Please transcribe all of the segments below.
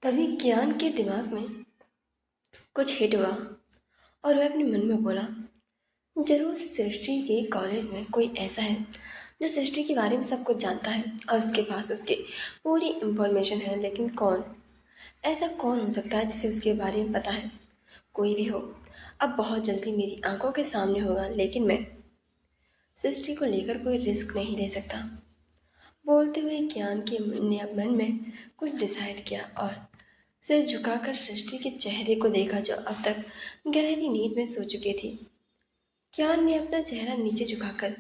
तभी कियान के दिमाग में कुछ हिट हुआ और वह अपने मन में बोला, जरूर सृष्टि के कॉलेज में कोई ऐसा है जो सृष्टि के बारे में सब कुछ जानता है और उसके पास उसके पूरी इंफॉर्मेशन है। लेकिन कौन? ऐसा कौन हो सकता है जिसे उसके बारे में पता है? कोई भी हो, अब बहुत जल्दी मेरी आंखों के सामने होगा, लेकिन मैं सृष्टि को लेकर कोई रिस्क नहीं ले सकता। बोलते हुए ज्ञान के ने मन में कुछ डिसाइड किया और सिर झुकाकर सृष्टि के चेहरे को देखा, जो अब तक गहरी नींद में सो चुकी थी। ज्ञान ने अपना चेहरा नीचे झुकाकर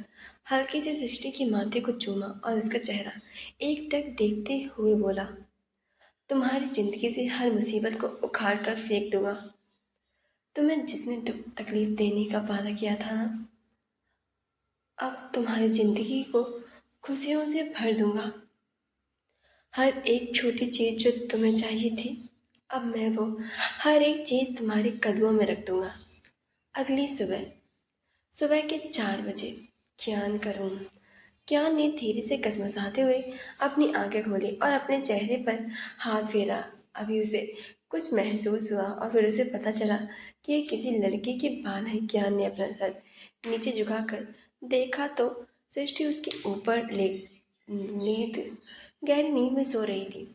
हल्के से सृष्टि के माथे को चूमा और उसका चेहरा एकटक देखते हुए बोला, तुम्हारी जिंदगी से हर मुसीबत को उखाड़ कर फेंक दूंगा। तुम्हें जितने दुख तकलीफ देने का वादा किया था ना, अब तुम्हारी जिंदगी को खुशियों से भर दूंगा। हर एक छोटी चीज जो तुम्हें चाहिए थी, अब मैं वो हर एक चीज तुम्हारे कदमों में रख दूंगा। अगली सुबह सुबह के 4 बजे कियान का रूम। कियान ने धीरे से कसमसाते हुए अपनी आंखें खोली और अपने चेहरे पर हाथ फेरा। अभी उसे कुछ महसूस हुआ और फिर उसे पता चला कि ये किसी लड़की के बाल हैं। कियान ने अपना सर नीचे झुकाकर देखा तो सृष्टि उसके ऊपर ले नींद गहरी नींद में सो रही थी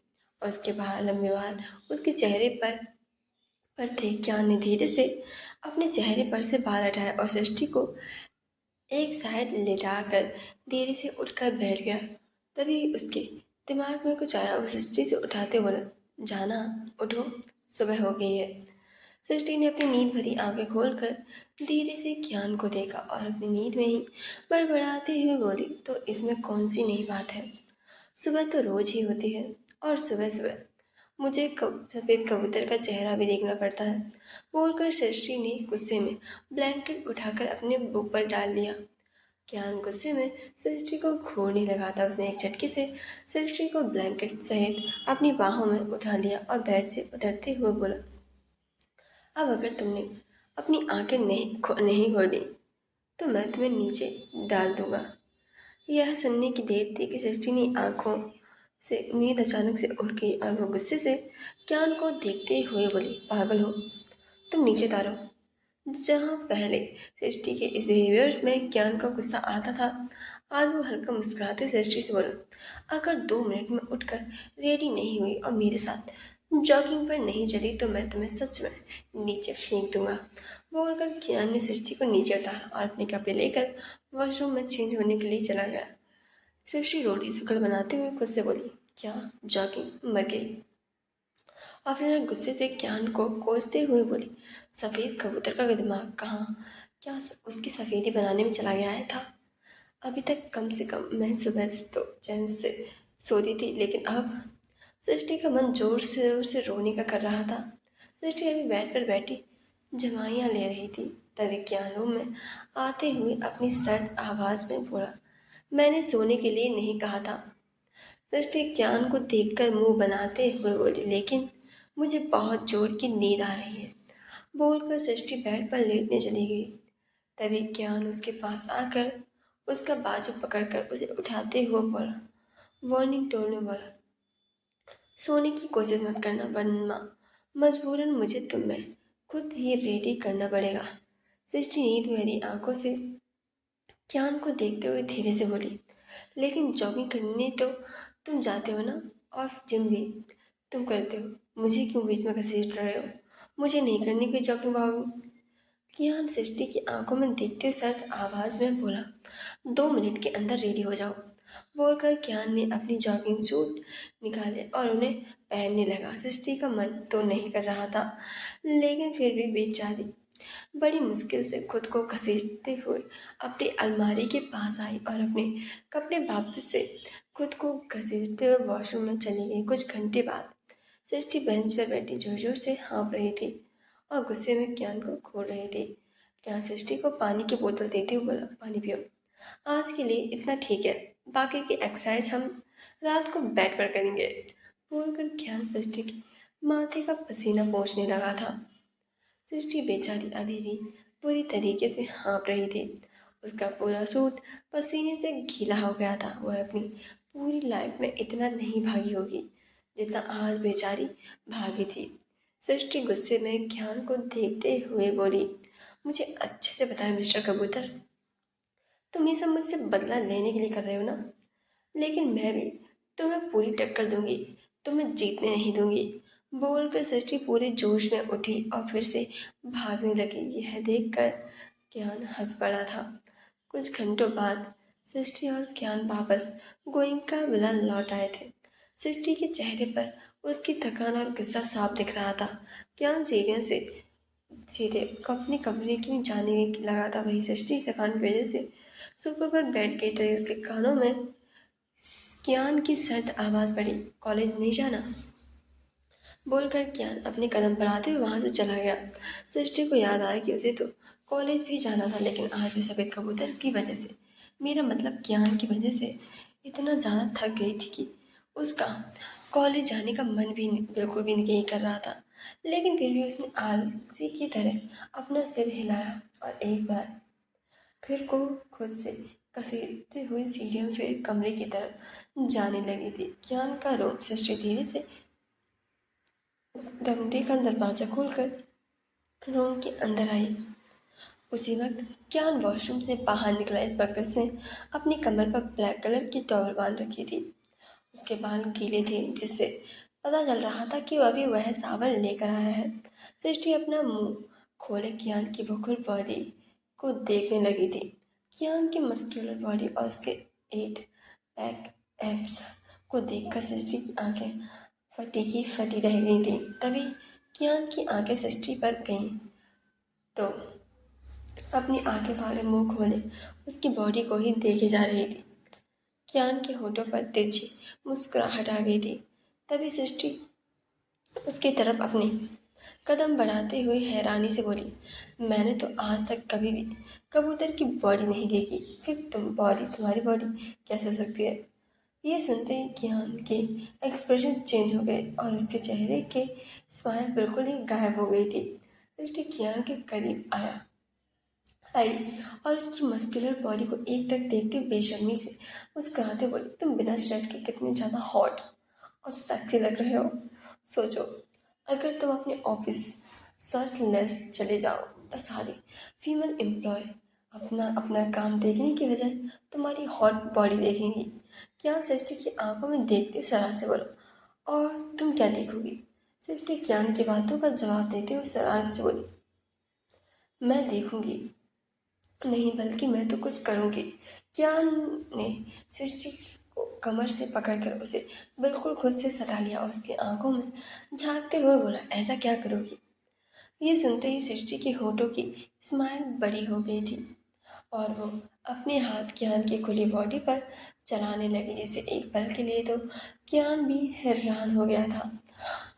और उसके बाल लंबे बाल उसके चेहरे पर थे। कियान ने धीरे से अपने चेहरे पर से बाल हटाया और सृष्टि को एक साइड लेटाकर धीरे से उठकर बैठ गया। तभी उसके दिमाग में कुछ आया। वो सृष्टि से उठाते बोला, जाना, उठो, सुबह हो गई है। सृष्टि ने अपनी नींद भरी आंखें खोलकर धीरे से ज्ञान को देखा और अपनी नींद में ही बड़बड़ाते हुए बोली, तो इसमें कौन सी नई बात है? सुबह तो रोज ही होती है और सुबह सुबह मुझे सफेद कबूतर का चेहरा भी देखना पड़ता है। बोलकर सृष्टि ने गुस्से में ब्लैंकेट उठाकर अपने ऊपर डाल लिया। ज्ञान गुस्से में सृष्टि को घूरने लगा था। उसने एक झटके से सृष्टि को ब्लैंकेट सहित अपनी बाहों में उठा लिया और बेड से उतरते हुए बोला, अब अगर तुमने अपनी आंखें नहीं खोली तो मैं तुम्हें नीचे डाल दूंगा। यह सुनने की देर थी कि सृष्टि ने आंखों से नींद अचानक से उठ गई और वो गुस्से से ज्ञान को देखते हुए बोली, पागल हो, तुम नीचे उतारो। जहाँ पहले सृष्टि के इस बिहेवियर में ज्ञान का गुस्सा आता था, आज वो हल्का मुस्कुराते सृष्टि से बोला, अगर 2 मिनट में उठकर रेडी नहीं हुई और मेरे साथ जॉगिंग पर नहीं चली तो मैं तुम्हें सच में नीचे फेंक दूंगा। बोलकर ज्ञान ने सृष्टि को नीचे उतारा और अपने कपड़े लेकर वॉशरूम में चेंज होने के लिए चला गया। सृष्टि रोटी शुक्ल बनाते हुए खुद से बोली, क्या जॉगिंग मर गई? और फिर वह गुस्से से ज्ञान को कोसते हुए बोली, सफ़ेद कबूतर का दिमाग कहाँ, क्या उसकी सफ़ेदी बनाने में चला गया है था? अभी तक कम से कम मैं सुबह तो चैन से सोती थी, लेकिन अब सृष्टि का मन जोर से रोने का कर रहा था। सृष्टि अभी बेड पर बैठी जमाइयाँ ले रही थी। तभी ज्ञान रूम में आते हुए अपनी सर्द आवाज़ में बोला, मैंने सोने के लिए नहीं कहा था। सृष्टि ज्ञान को देखकर मुंह बनाते हुए बोली, लेकिन मुझे बहुत जोर की नींद आ रही है। बोलकर सृष्टि बेड पर लेटने चली गई। तभी ज्ञान उसके पास आकर उसका बाजू पकड़कर उसे उठाते हुए बोला, वार्निंग टोन में बोला, सोने की कोशिश मत करना वरना मजबूरन मुझे तुम्हें खुद ही रेडी करना पड़ेगा। सृष्टि नींद भरी आंखों से ज्ञान को देखते हुए धीरे से बोली, लेकिन जॉगिंग करने तो तुम जाते हो ना, और जिम भी तुम करते हो, मुझे क्यों बीच में घसीट रहे हो? मुझे नहीं करनी कोई जॉगिंग वॉगिंग। कियान सृष्टि की आंखों में देखते हुए सर्द आवाज में बोला, 2 मिनट के अंदर रेडी हो जाओ। बोलकर कियान ने अपनी जॉगिंग सूट निकाले और उन्हें पहनने लगा। सृष्टि का मन तो नहीं कर रहा था, लेकिन फिर भी बेचारी बड़ी मुश्किल से खुद को घसीटते हुए अपनी अलमारी के पास आई और अपने कपड़े वापस से खुद को घसीटते हुए वॉशरूम में चली गई। कुछ घंटे बाद सृष्टि बेंच पर बैठी जोर जोर से हाँफ रही थी और गुस्से में ज्ञान को घूर रही थी। ज्ञान सृष्टि को पानी की बोतल देते हुए बोला, पानी पियो, आज के लिए इतना ठीक है, बाकी की एक्सरसाइज हम रात को बेड पर करेंगे। बोलकर ज्ञान सृष्टि की माथे का पसीना पोंछने लगा था। सृष्टि बेचारी अभी भी पूरी तरीके से हाँप रही थी। उसका पूरा सूट पसीने से गीला हो गया था। वह अपनी पूरी लाइफ में इतना नहीं भागी होगी जितना आज बेचारी भागी थी। सृष्टि गुस्से में ज्ञान को देखते हुए बोली, मुझे अच्छे से बताया मिस्टर कबूतर, तुम ये सब मुझसे बदला लेने के लिए कर रहे हो ना? लेकिन मैं भी तुम्हें पूरी टक्कर दूंगी, तुम्हें जीतने नहीं दूंगी। बोलकर सृष्टि पूरे जोश में उठी और फिर से भागने लगी। यह देखकर ज्ञान हंस पड़ा था। कुछ घंटों बाद सृष्टि और ज्ञान वापस गोइंका विला लौट आए थे। सृष्टि के चेहरे पर उसकी थकान और गुस्सा साफ दिख रहा था। ज्ञान सीढ़ियों से सीधे अपने कमरे की जाने लगा था। वही सृष्टि थकान की वजह से सोफे पर बैठ गई तभी उसके कानों में ज्ञान की सर्द आवाज पड़ी, कॉलेज नहीं जाना? बोलकर ज्ञान अपने कदम बढ़ाते हुए वहां से चला गया। सृष्टि को याद आया कि उसे तो कॉलेज भी जाना था, लेकिन आज वो सफेद कबूतर की वजह से, मेरा मतलब ज्ञान की वजह से इतना ज़्यादा थक गई थी कि उसका कॉलेज जाने का मन भी बिल्कुल भी नहीं कर रहा था। लेकिन फिर भी उसने आलसी की तरह अपना सिर हिलाया और एक बार फिर को खुद से घसीटते हुए सीढ़ियों से कमरे की तरफ जाने लगी थी। ज्ञान का रूम सृष्टि धीरे से कमरे का दरवाजा खोलकर रूम के अंदर आई। उसी वक्त ज्ञान वॉशरूम से बाहर निकला। इस वक्त उसने अपनी कमर पर ब्लैक कलर की टॉवल बांध रखी थी। उसके बाल गीले थे, जिससे पता चल रहा था कि अभी वह सावन लेकर आया है। सृष्टि अपना मुंह खोले ज्ञान की भुखुर बॉडी को देखने लगी थी। ज्ञान की मस्कुलर बॉडी और उसके एट पैक एब्स को देखकर सृष्टि की आंखें फटी की फटी रह गई थी। तभी ज्ञान की आंखें सृष्टि पर गईं तो अपनी आंखें फाड़े मुंह खोले उसकी बॉडी को ही देखे जा रही थी। ज्ञान के होठों पर तिरछी मुस्कुराहट आ गई थी। तभी सृष्टि उसकी तरफ अपने कदम बढ़ाते हुए हैरानी से बोली, मैंने तो आज तक कभी भी कबूतर की बॉडी नहीं देखी, फिर तुम्हारी बॉडी कैसे हो सकती है? ये सुनते ही ज्ञान के एक्सप्रेशन चेंज हो गए और उसके चेहरे के स्माइल बिल्कुल ही गायब हो गई थी। सृष्टि ज्ञान के करीब आई और उसकी मस्कुलर बॉडी को एकटक देखते बेशर्मी से मुस्कुराते बोली, तुम बिना शर्ट के कितने ज़्यादा हॉट और सेक्सी लग रहे हो। सोचो, अगर तुम अपने ऑफिस शर्टलेस चले जाओ तो सारी फीमेल एम्प्लॉय अपना अपना काम देखने की बजाय तुम्हारी हॉट बॉडी देखेंगी। क्या सृष्टि की आंखों में देखते हुए शरारत से बोलो, और तुम क्या देखोगी? सृष्टि ज्ञान की बातों का जवाब देते हुए शरारत से बोली, मैं देखूंगी नहीं, बल्कि मैं तो कुछ करूंगी। ज्ञान ने सृष्टि को कमर से पकड़कर उसे बिल्कुल खुद से सटा लिया और उसकी आंखों में झांकते हुए बोला, ऐसा क्या करोगी? ये सुनते ही सृष्टि के होठों की स्माइल बड़ी हो गई थी और वो अपने हाथ ज्ञान की खुली बॉडी पर चलाने लगी, जिसे एक पल के लिए तो ज्ञान भी हैरान हो गया था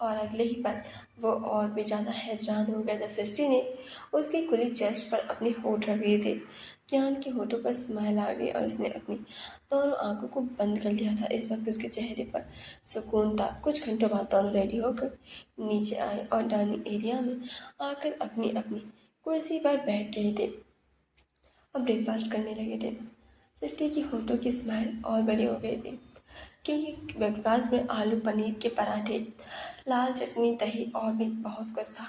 और अगले ही पल वो और भी ज़्यादा हैरान हो गया जब सृष्टि ने उसकी खुली चेस्ट पर अपने होठ रख दिए थे। ज्ञान के होठों पर स्माइल आ गई और उसने अपनी दोनों आंखों को बंद कर लिया था। इस वक्त उसके चेहरे पर सुकून था। कुछ घंटों बाद दोनों रेडी होकर नीचे आए और डाइनिंग एरिया में आकर अपनी अपनी कुर्सी पर बैठ गए थे और ब्रेकफास्ट करने लगे थे। सृष्टि की होठों की स्माइल और बड़ी हो गई थी क्योंकि ब्रेकफास्ट में आलू पनीर के पराठे, लाल चटनी, दही और भी बहुत कुछ था।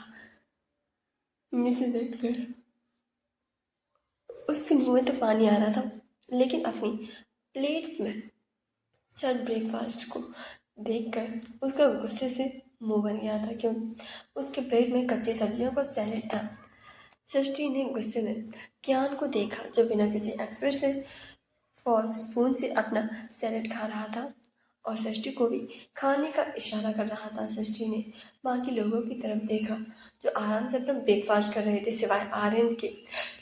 जिसे देखकर उसके मुंह में तो पानी आ रहा था, लेकिन अपनी प्लेट में सर्व ब्रेकफास्ट को देखकर उसका गुस्से से मुंह बन गया था क्योंकि उसके प्लेट में कच्ची सब्जियों का सैलेड था। सृष्टि ने गुस्से में ज्ञान को देखा जो बिना किसी एक्सप्रेशन और स्पून से अपना सैलेड खा रहा था और सृष्टि को भी खाने का इशारा कर रहा था। सृष्टि ने बाकी लोगों की तरफ देखा जो आराम से अपना ब्रेकफास्ट कर रहे थे सिवाय आर्यन के,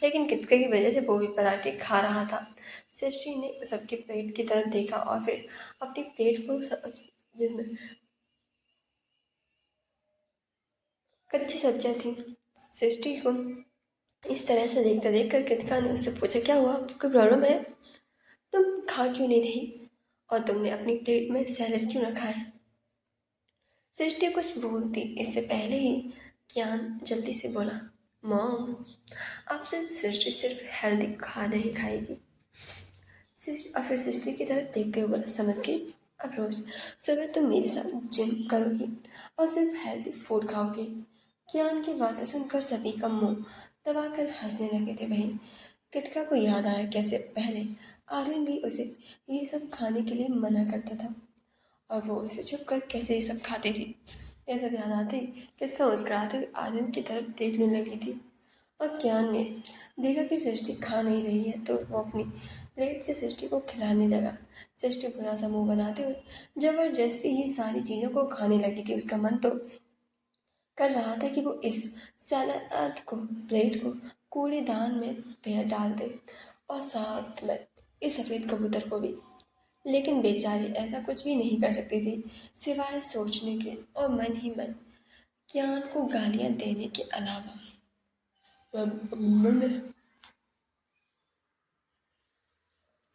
लेकिन कितके की वजह से वो भी पराठे खा रहा था। सृष्टि ने सबके प्लेट की तरफ देखा और फिर अपनी प्लेट को जिसमें कच्ची सब्जियां थी, सृष्टि को इस तरह से देखते देखकर कृतिका ने उससे पूछा, क्या हुआ, कोई प्रॉब्लम है? तुम खा क्यों नहीं रही और तुमने अपनी प्लेट में सैलेड क्यों रखा है? सृष्टि कुछ बोलती इससे पहले ही ज्ञान जल्दी से बोला, मॉम, आपसे सृष्टि सिर्फ हेल्दी खाना ही खाएगी। और फिर सृष्टि की तरफ देखते हुए बोला, समझ गई, अब रोज़ सुबह तुम मेरे साथ जिम करोगी और सिर्फ हेल्दी फूड खाओगी। कियान की बातें सुनकर सभी का मुंह दबाकर हंसने लगे थे। वहीं कृतिका को याद आया कैसे पहले आर्यन भी उसे ये सब खाने के लिए मना करता था और वो उसे छुप कर कैसे ये सब खाती थी। यह सब याद आते ही कृतिका मुस्कुराते हुए आर्यन की तरफ देखने लगी थी और कियान ने देखा कि सृष्टि खा नहीं रही है तो वो अपनी प्लेट से सृष्टि को खिलाने लगा। सृष्टि बुरा सा मुंह बनाते हुए जबरदस्ती ही सारी चीज़ों को खाने लगी थी। उसका मन तो कर रहा था कि वो इस सलाद को प्लेट को कूड़ेदान में डाल दे और साथ में इस सफ़ेद कबूतर को भी, लेकिन बेचारी ऐसा कुछ भी नहीं कर सकती थी सिवाय सोचने के और मन ही मन कियान को गालियां देने के अलावा।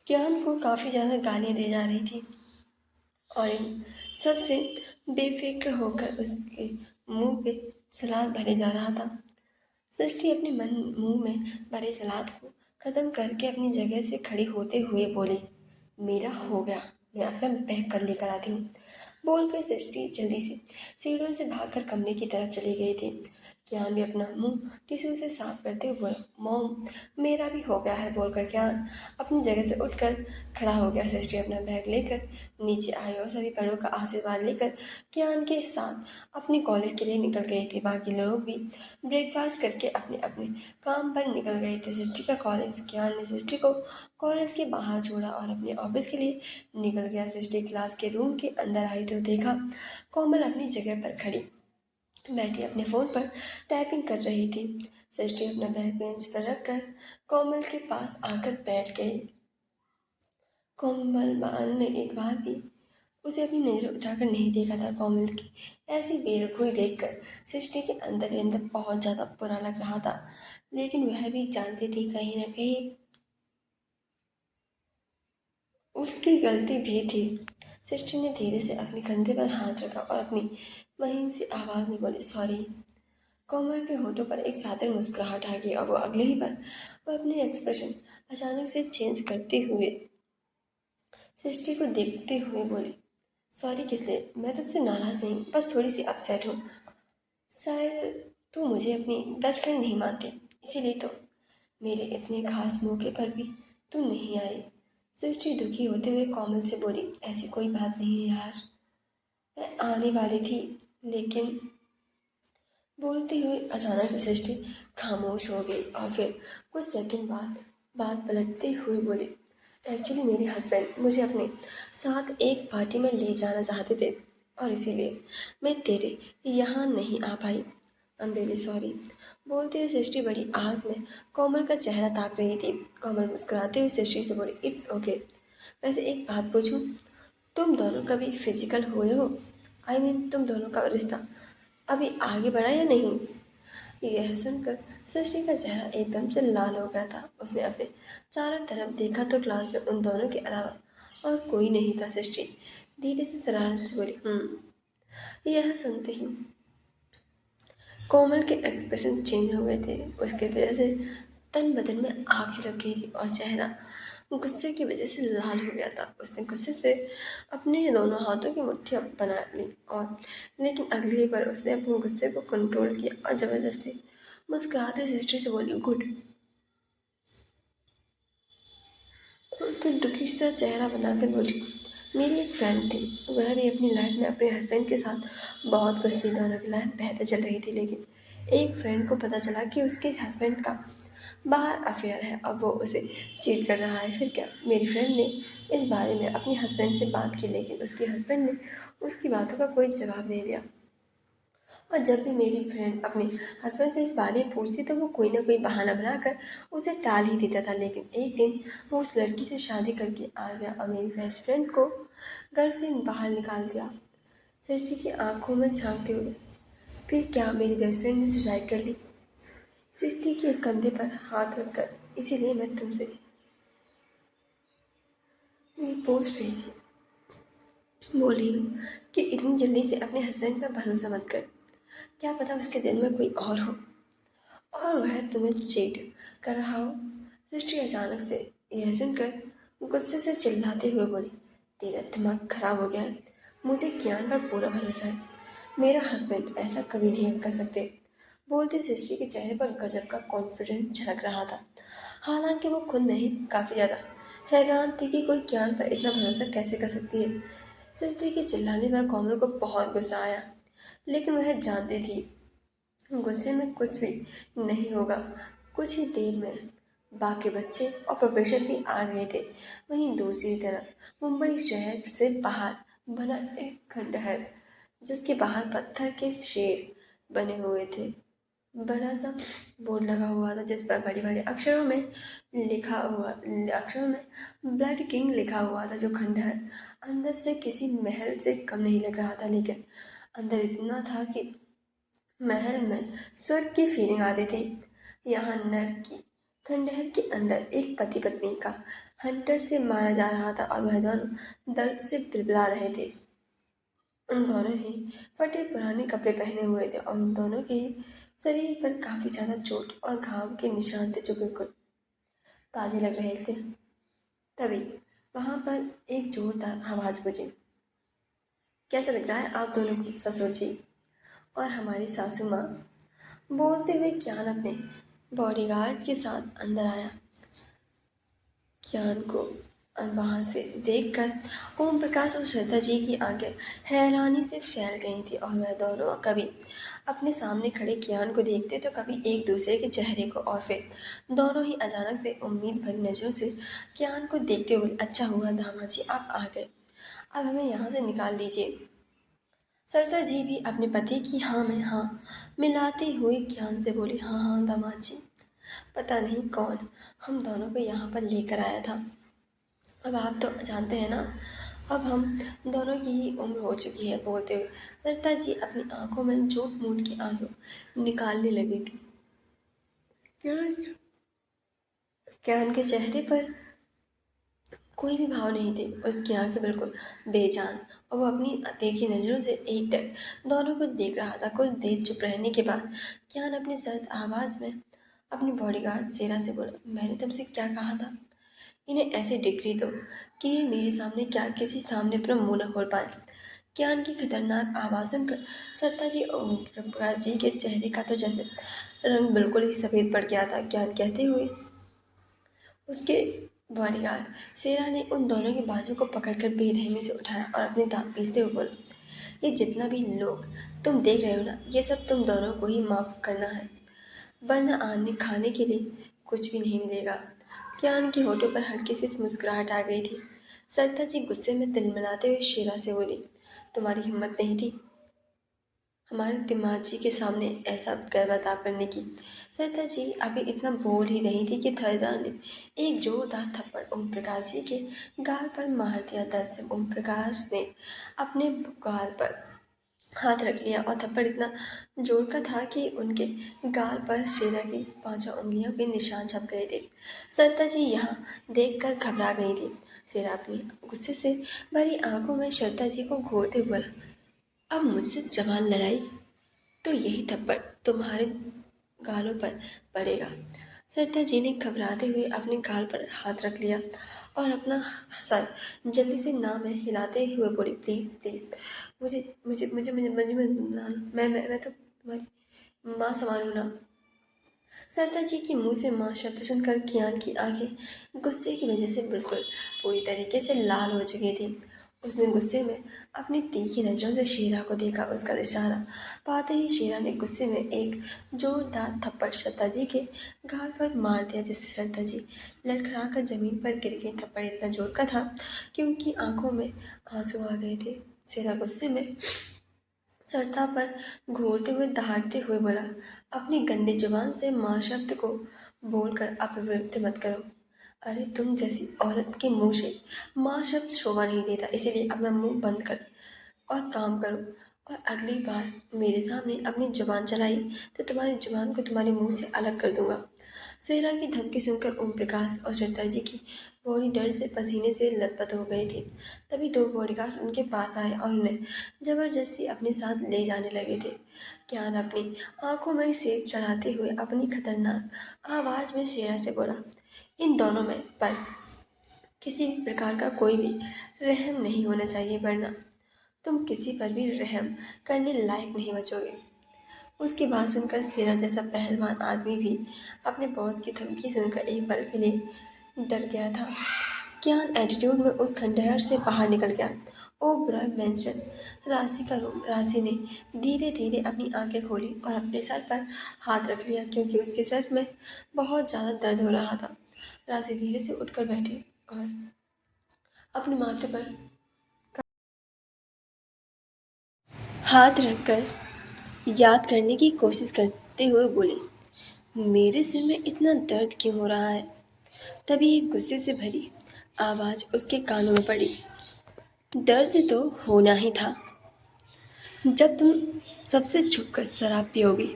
कियान को काफ़ी ज़्यादा गालियां दी जा रही थी और इन सबसे बेफिक्र होकर उसके मुंह पे सलाद भरे जा रहा था। सृष्टि अपने मन मुंह में भरे सलाद को खत्म करके अपनी जगह से खड़ी होते हुए बोली, मेरा हो गया, मैं अपना बैग कर लेकर आती हूँ। बोलकर सृष्टि जल्दी से सीढ़ियों से भागकर कमरे की तरफ चली गई थी। कियान भी अपना मुंह टिश्यू से साफ करते हुए बोला, मॉम मेरा भी हो गया है। बोलकर कियान अपनी जगह से उठकर खड़ा हो गया। सृष्टि अपना बैग लेकर नीचे आई और सभी बड़ों का आशीर्वाद लेकर कियान के साथ अपने कॉलेज के लिए निकल गई थी। बाकी लोग भी ब्रेकफास्ट करके अपने अपने काम पर निकल गए थे। सृष्टि का कॉलेज, कियान ने सृष्टि को कॉलेज के बाहर छोड़ा और अपने ऑफिस के लिए निकल गया। सृष्टि क्लास के रूम के अंदर आई तो देखा कोमल अपनी जगह पर खड़ी बैठी अपने फ़ोन पर टाइपिंग कर रही थी। सृष्टि अपना बैग बेंच पर रखकर कोमल के पास आकर बैठ गई। कोमल बाल ने एक बार भी उसे अपनी नज़र उठाकर नहीं देखा था। कोमल की ऐसी बेरुखी देखकर सृष्टि के अंदर ही अंदर बहुत ज़्यादा बुरा लग रहा था, लेकिन वह भी जानती थी कहीं ना कहीं उसकी गलती भी थी। सृष्टि ने धीरे से अपने कंधे पर हाथ रखा और अपनी महीन सी आवाज़ में बोली, सॉरी। कोमल के होठों पर एक सादर मुस्कुराहट आ गई और वो अगले ही पल वो अपने एक्सप्रेशन अचानक से चेंज करते हुए सृष्टि को देखते हुए बोली, सॉरी किस लिए? मैं तुमसे नाराज़ नहीं, बस थोड़ी सी अपसेट हूँ। शायद तू मुझे अपनी बेस्ट फ्रेंड नहीं मानती, इसीलिए तो मेरे इतने खास मौके पर भी तू नहीं आई। सृष्टि दुखी होते हुए कोमल से बोली, ऐसी कोई बात नहीं है यार, मैं आने वाली थी लेकिन। बोलते हुए अचानक से सृष्टि खामोश हो गई और फिर कुछ सेकंड बाद बात पलटते हुए बोली, एक्चुअली मेरे हस्बैंड मुझे अपने साथ एक पार्टी में ले जाना चाहते थे और इसीलिए मैं तेरे यहाँ नहीं आ पाई। I am really sorry. बोलते हुए सृष्टि बड़ी आस में कोमल का चेहरा ताक रही थी। कोमल मुस्कुराते हुए सृष्टि से बोली, इट्स ओके। वैसे एक बात पूछूं, तुम दोनों कभी फिजिकल हुए हो? आई मीन तुम दोनों का रिश्ता अभी आगे बढ़ा या नहीं? यह सुनकर सृष्टि का चेहरा एकदम से लाल हो गया था। उसने अपने चारों तरफ देखा तो क्लास में उन दोनों के अलावा और कोई नहीं था। सृष्टि धीरे से शरारत से बोली, यह सुनते ही कोमल के एक्सप्रेशन चेंज हो गए थे। उसके वजह से तन बदन में आग छिड़क गई थी और चेहरा गुस्से की वजह से लाल हो गया था। उसने गुस्से से अपने दोनों हाथों की मुट्ठियाँ बना ली और लेकिन अगली बार उसने अपने गुस्से को कंट्रोल किया और ज़बरदस्ती मुस्कुराते सिस्टर से बोली, गुड। उसने दुखी सा चेहरा बनाकर बोली, मेरी एक फ्रेंड थी, वह भी अपनी लाइफ में अपने हस्बैंड के साथ बहुत खुश थी। दोनों की लाइफ बेहतर चल रही थी, लेकिन एक फ्रेंड को पता चला कि उसके हस्बैंड का बाहर अफेयर है, अब वो उसे चीट कर रहा है। फिर क्या? मेरी फ्रेंड ने इस बारे में अपने हस्बैंड से बात की, लेकिन उसके हस्बैंड ने उसकी बातों का कोई जवाब नहीं दिया। और जब भी मेरी फ्रेंड अपने हस्बैंड से इस बारे में पूछती तो वो कोई ना कोई बहाना बनाकर उसे टाल ही देता था। लेकिन एक दिन वो उस लड़की से शादी करके आ गया और मेरी बेस्ट फ्रेंड को घर से बाहर निकाल दिया। सृष्टि की आंखों में झांकते हुए, फिर क्या मेरी बेस्ट फ्रेंड ने सुसाइड कर ली? सृष्टि के कंधे पर हाथ रखकर, इसीलिए मैं तुमसे ये पूछ रही बोल रही हूँ कि इतनी जल्दी से अपने हस्बैंड पर भरोसा मत कर। क्या पता उसके दिल में कोई और हो और वह तुम्हें चीट कर रहा हो। सृष्टि अचानक से यह सुनकर गुस्से से चिल्लाते हुए बोली, तेरा दिमाग खराब हो गया है। मुझे ज्ञान पर पूरा भरोसा है। मेरा हस्बैंड ऐसा कभी नहीं कर सकते। बोलते सृष्टि के चेहरे पर गजब का कॉन्फिडेंस झलक रहा था। हालांकि वो खुद में ही काफ़ी ज़्यादा हैरान थी कि कोई ज्ञान पर इतना भरोसा कैसे कर सकती है। सृष्टि के चिल्लाने पर कोमल को बहुत गुस्सा आया, लेकिन वह जानती थी गुस्से में कुछ भी नहीं होगा। कुछ ही देर में बाकी बच्चे और प्रोफेसर भी आ गए थे। वहीं दूसरी तरफ मुंबई शहर से बाहर बना एक खंडहर, जिसके बाहर पत्थर के शेर बने हुए थे। बड़ा सा बोर्ड लगा हुआ था जिस पर बड़े बड़े अक्षरों में ब्लड किंग लिखा हुआ था। जो खंडहर अंदर से किसी महल से कम नहीं लग रहा था, लेकिन अंदर इतना था कि महल में स्वर्ग की फीलिंग आती थी। यहाँ नर की खंडहर के अंदर एक पति पत्नी का हंटर से मारा जा रहा था और वह दोनों दर्द से बिलबिला रहे थे। उन दोनों ही फटे पुराने कपड़े पहने हुए थे और उन दोनों के शरीर पर काफी ज्यादा चोट और घाव के निशान थे जो बिल्कुल ताजे लग रहे थे। तभी वहां पर एक जोरदार आवाज गूंजी। कैसा लग रहा है आप दोनों को ससुर जी? और हमारी सासू माँ? बोलते हुए ज्ञान अपने बॉडीगार्ड्स के साथ अंदर आया। ज्ञान को वहां से देखकर ओम प्रकाश और श्रद्धा जी की आंखें हैरानी से फैल गई थी और वह दोनों कभी अपने सामने खड़े ज्ञान को देखते तो कभी एक दूसरे के चेहरे को, और फिर दोनों ही अचानक से उम्मीद भरी नजरों से ज्ञान को देखते हुए, अच्छा हुआ दामाद जी आप आ गए, अब हमें यहाँ से निकाल दीजिए। सरदा जी भी अपने पति की हाँ में हाँ मिलाते हुए ज्ञान से बोली, हाँ हाँ दामाद जी, पता नहीं कौन हम दोनों को यहाँ पर लेकर आया था। अब आप तो जानते हैं ना, अब हम दोनों की ही उम्र हो चुकी है। बोलते हुए सरदा जी अपनी आंखों में झूठ मूठ के आंसू निकालने लगी थी। ज्ञान ज्ञान के चेहरे पर कोई भी भाव नहीं थे। उसकी आंखें बिल्कुल बेजान और वो अपनी देखी नजरों से एकटक दोनों को देख रहा था। कुछ देर चुप रहने के बाद ज्ञान अपनी सर्द आवाज में अपनी बॉडीगार्ड सेरा से बोला, मैंने तुमसे क्या कहा था? इन्हें ऐसी डिग्री दो कि ये मेरे सामने क्या किसी सामने अपना मुंह न खोल पाए। ज्ञान की खतरनाक आवाज सुनकर सत्ता जी और प्रभुराज जी के चेहरे का तो जैसे रंग बिल्कुल ही सफेद पड़ गया था। ज्ञान कहते हुए उसके बॉडीगार्ड शेरा ने उन दोनों के बाजू को पकड़कर बेरहमी से उठाया और अपने दांत पीसते हुए बोला, ये जितना भी लोग तुम देख रहे हो ना, ये सब तुम दोनों को ही माफ करना है, वरना आने खाने के लिए कुछ भी नहीं मिलेगा। ज्ञान के होठों पर हल्की सी मुस्कुराहट आ गई थी। सरता जी गुस्से में तिलमिलाते हुए शेरा से बोली, तुम्हारी हिम्मत नहीं थी हमारे दिमाग जी के सामने ऐसा बर्ताव करने की। सरिता जी अभी इतना बोल ही रही थी कि थैरा ने एक जोरदार थप्पड़ ओम प्रकाश जी के गाल पर मार दिया। दर्द से ओम प्रकाश ने अपने गाल पर हाथ रख लिया और थप्पड़ इतना जोर का था कि उनके गाल पर शेरा की पांचों उंगलियों के निशान छप गए थे। सरिता जी यहाँ देखकर घबरा गई थी। शेरा अपनी गुस्से से भरी आंखों में सरिता जी को घूरते हुए बोला, अब मुझसे जवान लड़ाई तो यही थप्पड़ तुम्हारे गालों पर पड़ेगा। सरदार जी ने घबराते हुए अपने गाल पर हाथ रख लिया और अपना सर जल्दी से ना में हिलाते हुए बोली, प्लीज़ प्लीज़ मुझे मुझे मुझे मुझे मुझे मैं तो तुम्हारी माँ समान हूँ ना। सरदार जी के मुंह से माँ शब्द सुनकर कियान की आंखें गुस्से की वजह से बिल्कुल पूरी तरीके से लाल हो चुकी थी। उसने गुस्से में अपनी तीखी नजरों से शेरा को देखा। उसका इशारा पाते ही शेरा ने गुस्से में एक जोरदार थप्पड़ श्रद्धा जी के गाल पर मार दिया, जिससे श्रद्धा जी लड़खड़ा कर जमीन पर गिर गई। थप्पड़ इतना जोर का था कि उनकी आंखों में आंसू आ गए थे। शेरा गुस्से में सरता पर घूरते हुए दहाड़ते हुए बोला, अपनी गंदी जुबान से माँ शब्द को बोलकर अपवित्र मत करो। अरे तुम जैसी औरत के मुंह से माँ शब्द शोभा नहीं देता, इसीलिए अपना मुंह बंद कर और काम करो। और अगली बार मेरे सामने अपनी जुबान चलाई तो तुम्हारी जुबान को तुम्हारे मुंह से अलग कर दूंगा। सेहरा की धमकी सुनकर ओम प्रकाश और श्रद्धा जी की बॉडी डर से पसीने से लथपथ हो गई थी। तभी दो बॉडीगार्ड उनके पास आए और उन्हें जबरदस्ती अपने साथ ले जाने लगे थे। ज्ञान अपनी आंखों में सेक चढ़ाते हुए अपनी खतरनाक आवाज में शेरा से बोला, इन दोनों में पर किसी भी प्रकार का कोई भी रहम नहीं होना चाहिए, वरना तुम किसी पर भी रहम करने लायक नहीं बचोगे। उसकी बात सुनकर सेना जैसा पहलवान आदमी भी अपने बॉस की धमकी सुनकर एक पल के लिए डर गया था। कियान एटीट्यूड में उस खंडहर से बाहर निकल गया। ओ बुरा मेंशन राशि का रूम। राशि ने धीरे धीरे अपनी आंखें खोली और अपने सर पर हाथ रख लिया, क्योंकि उसके सर में बहुत ज़्यादा दर्द हो रहा था। राशि धीरे से उठकर बैठी और अपने माथे पर हाथ रखकर याद करने की कोशिश करते हुए बोली, मेरे सिर में इतना दर्द क्यों हो रहा है? तभी एक गुस्से से भरी आवाज़ उसके कानों में पड़ी, दर्द तो होना ही था जब तुम सबसे छुपकर शराब पियोगी।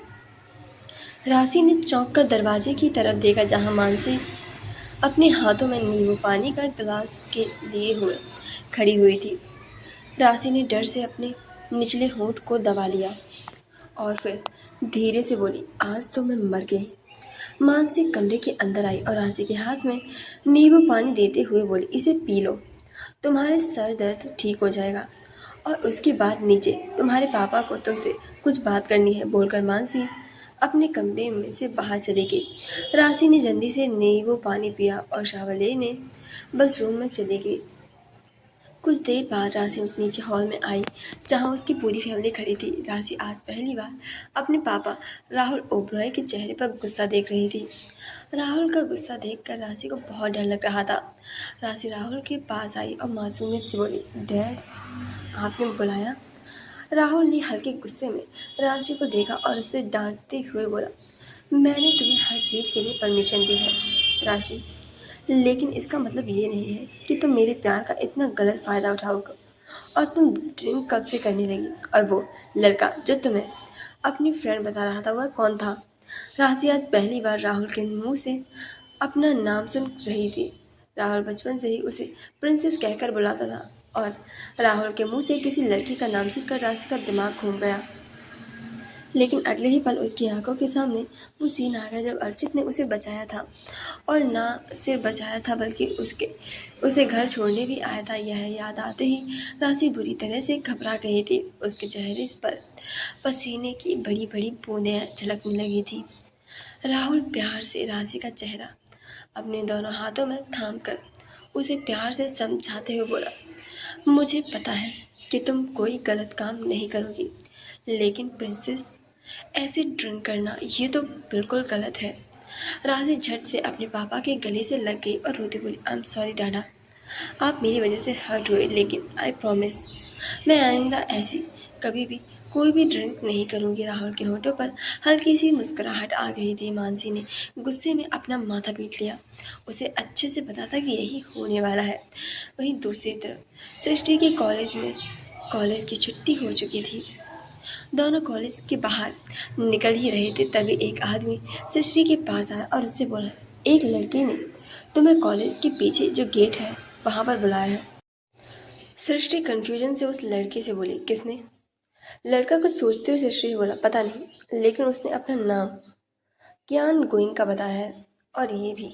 राशि ने चौंक कर दरवाजे की तरफ देखा, जहां मानसी अपने हाथों में नींबू पानी का गिलास के लिए हुए खड़ी हुई थी। राशि ने डर से अपने निचले होंठ को दबा लिया और फिर धीरे से बोली, आज तो मैं मर गई। मानसी कमरे के अंदर आई और राशि के हाथ में नींबू पानी देते हुए बोली, इसे पी लो, तुम्हारे सर दर्द ठीक हो जाएगा। और उसके बाद नीचे तुम्हारे पापा को तुमसे कुछ बात करनी है, बोलकर मानसी अपने कमरे में से बाहर चली गई। राशि ने जल्दी से नींबू पानी पिया और शावर लेने बस रूम में चली गई। कुछ देर बाद राशि नीचे हॉल में आई, जहां उसकी पूरी फैमिली खड़ी थी। राशि आज पहली बार अपने पापा राहुल ओबरॉय के चेहरे पर गुस्सा देख रही थी। राहुल का गुस्सा देखकर राशि को बहुत डर लग रहा था। राशि राहुल के पास आई और मासूमियत से बोली, डैड, आपने बुलाया? राहुल ने हल्के गुस्से में राशि को देखा और उसे डांटते हुए बोला, मैंने तुम्हें हर चीज़ के लिए परमिशन दी है राशि, लेकिन इसका मतलब ये नहीं है कि तुम मेरे प्यार का इतना गलत फ़ायदा उठाओगे। और तुम ड्रिंक कब से करने लगी? और वो लड़का जो तुम्हें अपनी फ्रेंड बता रहा था, वह कौन था? राशि आज पहली बार राहुल के मुंह से अपना नाम सुन रही थी। राहुल बचपन से ही उसे प्रिंसेस कहकर बुलाता था और राहुल के मुंह से किसी लड़की का नाम सुनकर राशि का दिमाग घूम गया। लेकिन अगले ही पल उसकी आंखों के सामने वो सीन आ गया जब अर्चित ने उसे बचाया था, और ना सिर्फ बचाया था बल्कि उसे घर छोड़ने भी आया था। यह याद आते ही राशि बुरी तरह से घबरा गई थी। उसके चेहरे पर पसीने की बड़ी बड़ी बूंदें झलकने लगी थी। राहुल प्यार से राशि का चेहरा अपने दोनों हाथों में थाम कर उसे प्यार से समझाते हुए बोला, मुझे पता है कि तुम कोई गलत काम नहीं करोगी, लेकिन प्रिंसेस, ऐसे ड्रिंक करना ये तो बिल्कुल गलत है। राशि झट से अपने पापा के गले से लग गई और रोती बोली, आई एम सॉरी डाडा, आप मेरी वजह से हर्ट हुए, लेकिन आई प्रॉमिस मैं आइंदा ऐसी कभी भी कोई भी ड्रिंक नहीं करूँगी। राहुल के होठों पर हल्की सी मुस्कुराहट आ गई थी। मानसी ने गुस्से में अपना माथा पीट लिया। उसे अच्छे से पता था कि यही होने वाला है। वहीं दूसरी तरफ सृष्टि के कॉलेज की छुट्टी हो चुकी थी। दोनों कॉलेज के बाहर निकल ही रहे थे, तभी एक आदमी सृष्टि के पास आया और उससे बोला, एक लड़की ने तुम्हें कॉलेज के पीछे जो गेट है वहाँ पर बुलाया है। सृष्टि कन्फ्यूजन से उस लड़के से बोली, किसने? लड़का कुछ सोचते हुए सृष्टि से बोला, पता नहीं, लेकिन उसने अपना नाम कियान गोइंग का बताया है, और ये भी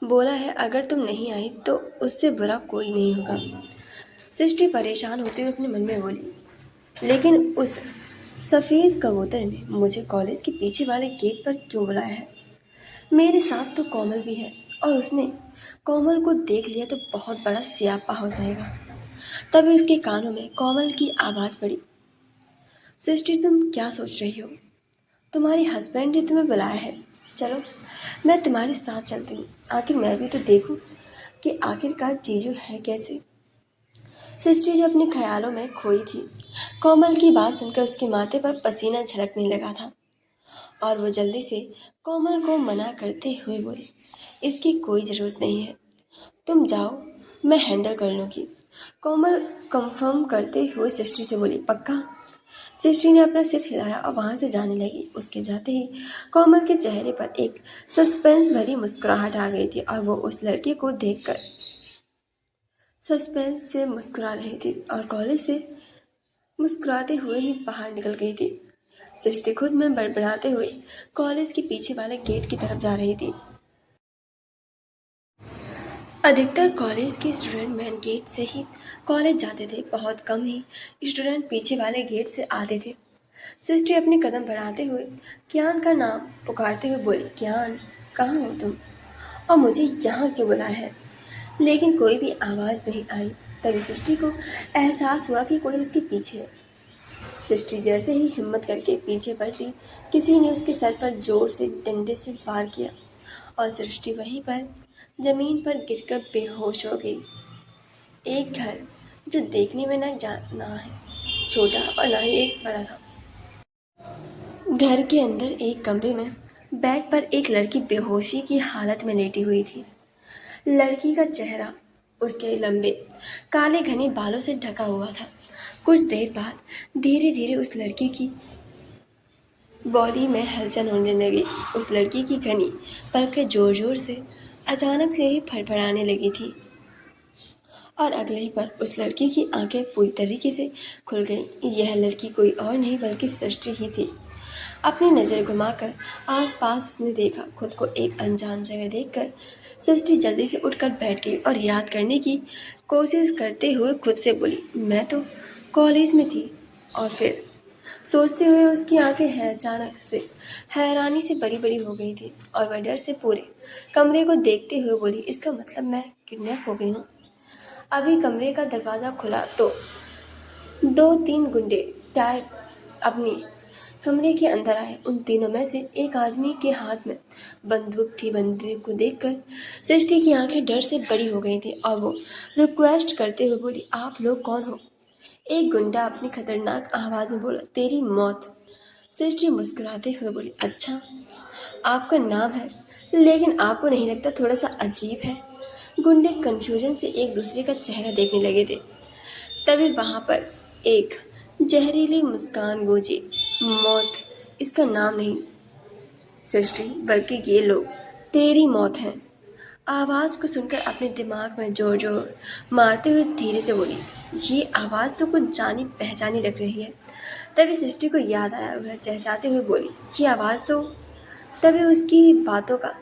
बोला है अगर तुम नहीं आई तो उससे बुरा कोई नहीं होगा। सृष्टि परेशान होते हुए अपने मन में बोली, लेकिन उस सफ़ेद कबूतर ने मुझे कॉलेज के पीछे वाले गेट पर क्यों बुलाया है? मेरे साथ तो कोमल भी है, और उसने कोमल को देख लिया तो बहुत बड़ा स्यापा हो जाएगा। तभी उसके कानों में कोमल की आवाज़ पड़ी, सृष्टि, तुम क्या सोच रही हो? तुम्हारे हस्बैंड ने तुम्हें बुलाया है, चलो मैं तुम्हारे साथ चलती हूँ, आखिर मैं भी तो देखूँ कि आखिरकार जीजू है कैसे। सृष्टि जो अपने ख्यालों में खोई थी, कोमल की बात सुनकर उसके माथे पर पसीना झलकने लगा था और वो जल्दी से कोमल को मना करते हुए बोली, इसकी कोई ज़रूरत नहीं है, तुम जाओ, मैं हैंडल कर लूँगी। कोमल कंफर्म करते हुए सृष्टि से बोली, पक्का? सृष्टि ने अपना सिर हिलाया और वहाँ से जाने लगी। उसके जाते ही कोमल के चेहरे पर एक सस्पेंस भरी मुस्कुराहट आ गई थी और वो उस लड़के को देखकर सस्पेंस से मुस्कुरा रही थी और कॉलेज से मुस्कुराते हुए ही बाहर निकल गई थी। सृष्टि खुद में बड़बड़ाते हुए कॉलेज के पीछे वाले गेट की तरफ जा रही थी। अधिकतर कॉलेज के स्टूडेंट मेन गेट से ही कॉलेज जाते थे, बहुत कम ही स्टूडेंट पीछे वाले गेट से आते थे। सृष्टि अपने कदम बढ़ाते हुए कियान का नाम पुकारते हुए बोली, कियान, कहाँ हो तुम और मुझे यहाँ क्यों बुलाया है? लेकिन कोई भी आवाज़ नहीं आई। तभी सृष्टि को एहसास हुआ कि कोई उसके पीछे है। सृष्टि जैसे ही हिम्मत करके पीछे पलटी, किसी ने उसके सर पर जोर से डंडे से वार किया और सृष्टि वहीं पर जमीन पर गिरकर बेहोश हो गई। एक घर जो देखने में ना है छोटा और ना ही एक बड़ा था। घर के अंदर एक कमरे में बेड पर एक लड़की बेहोशी की हालत में लेटी हुई थी। लड़की का चेहरा उसके लंबे काले घने बालों से ढका हुआ था। कुछ देर बाद धीरे धीरे उस लड़की की बॉडी में हलचल होने लगी। उस लड़की की घनी पलकें जोर जोर से अचानक से ही फड़फड़ाने लगी थी और अगले ही पल उस लड़की की आंखें पूरी तरीके से खुल गईं। यह लड़की कोई और नहीं बल्कि सृष्टि ही थी। अपनी नज़र घुमाकर आसपास उसने देखा। खुद को एक अनजान जगह देखकर सृष्टि जल्दी से उठकर बैठ गई और याद करने की कोशिश करते हुए खुद से बोली, मैं तो कॉलेज में थी। और फिर सोचते हुए उसकी आंखें अचानक से हैरानी से बड़ी बड़ी हो गई थी और वह डर से पूरे कमरे को देखते हुए बोली, इसका मतलब मैं किडनैप हो गई हूँ। अभी कमरे का दरवाज़ा खुला तो दो तीन गुंडे टायर अपनी कमरे के अंदर आए। उन तीनों में से एक आदमी के हाथ में बंदूक थी। बंदूक को देखकर सृष्टि की आंखें डर से बड़ी हो गई थी और वो रिक्वेस्ट करते हुए बोली, आप लोग कौन हो? एक गुंडा अपनी खतरनाक आवाज़ में बोला, तेरी मौत। सृष्टि मुस्कुराते हुए बोली, अच्छा, आपका नाम है, लेकिन आपको नहीं लगता थोड़ा सा अजीब है? गुंडे कंफ्यूजन से एक दूसरे का चेहरा देखने लगे थे। तभी वहां पर एक जहरीली मुस्कान गूंजी, मौत इसका नाम नहीं सृष्टि, बल्कि ये लोग तेरी मौत हैं। आवाज़ को सुनकर अपने दिमाग में जोर जोर मारते हुए धीरे से बोली, ये आवाज़ तो कुछ जानी पहचानी लग रही है। तभी सृष्टि को याद आया, वह चहचहाते हुए बोली, ये आवाज़ तो। तभी उसकी बातों का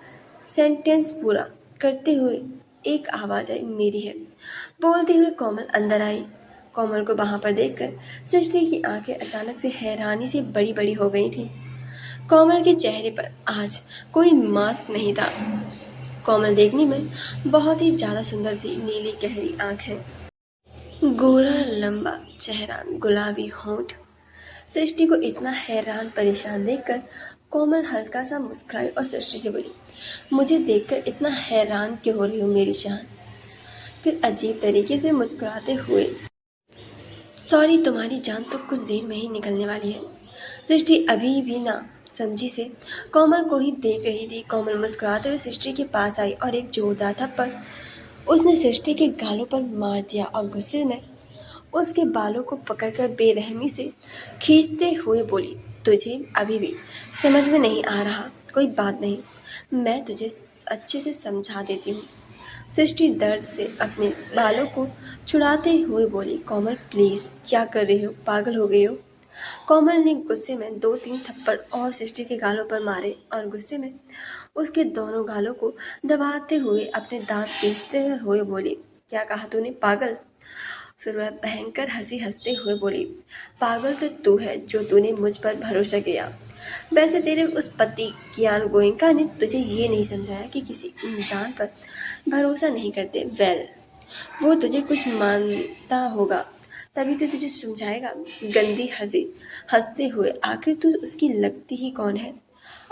सेंटेंस पूरा करते हुए एक आवाज़ आई, मेरी है। बोलते हुए कोमल अंदर आई। कोमल को वहां पर देखकर सृष्टि की आंखें अचानक से हैरानी से बड़ी बड़ी हो गई थी। कोमल के चेहरे पर आज कोई मास्क नहीं था। कोमल देखने में बहुत ही ज़्यादा सुंदर थी। नीली गहरी आंखें, गोरा लंबा चेहरा, गुलाबी होंठ। सृष्टि को इतना हैरान परेशान देखकर कोमल हल्का सा मुस्कुराई और सृष्टि से बोली, मुझे देखकर इतना हैरान क्यों हो रही हो मेरी जान? फिर अजीब तरीके से मुस्कुराते हुए, सॉरी, तुम्हारी जान तो कुछ देर में ही निकलने वाली है। सृष्टि अभी भी ना समझी से कोमल को ही देख रही थी। कोमल मुस्कुराते हुए सृष्टि के पास आई और एक जोरदार थप्पड़ उसने सृष्टि के गालों पर मार दिया और गुस्से में उसके बालों को पकड़कर बेरहमी से खींचते हुए बोली, तुझे अभी भी समझ में नहीं आ रहा? कोई बात नहीं, मैं तुझे अच्छे से समझा देती हूँ। सृष्टि दर्द से अपने बालों को छुड़ाते हुए बोली, कोमल प्लीज़, क्या कर रही हो? पागल हो गई हो? कोमल ने गुस्से में दो तीन थप्पड़ और सृष्टि के गालों पर मारे और गुस्से में उसके दोनों गालों को दबाते हुए अपने दांत पीसते हुए बोली, क्या कहा तूने? पागल? फिर वह भयंकर हंसी हंसते हुए बोली, पागल तो तू है जो तूने मुझ पर भरोसा किया। वैसे तेरे उस पति कियान गोयनका ने तुझे ये नहीं समझाया कि किसी इंसान पर भरोसा नहीं करते। वेल, वो तुझे कुछ मानता होगा तभी तो तुझे समझाएगा। गंदी हंसी हंसते हुए, आखिर तू उसकी लगती ही कौन है?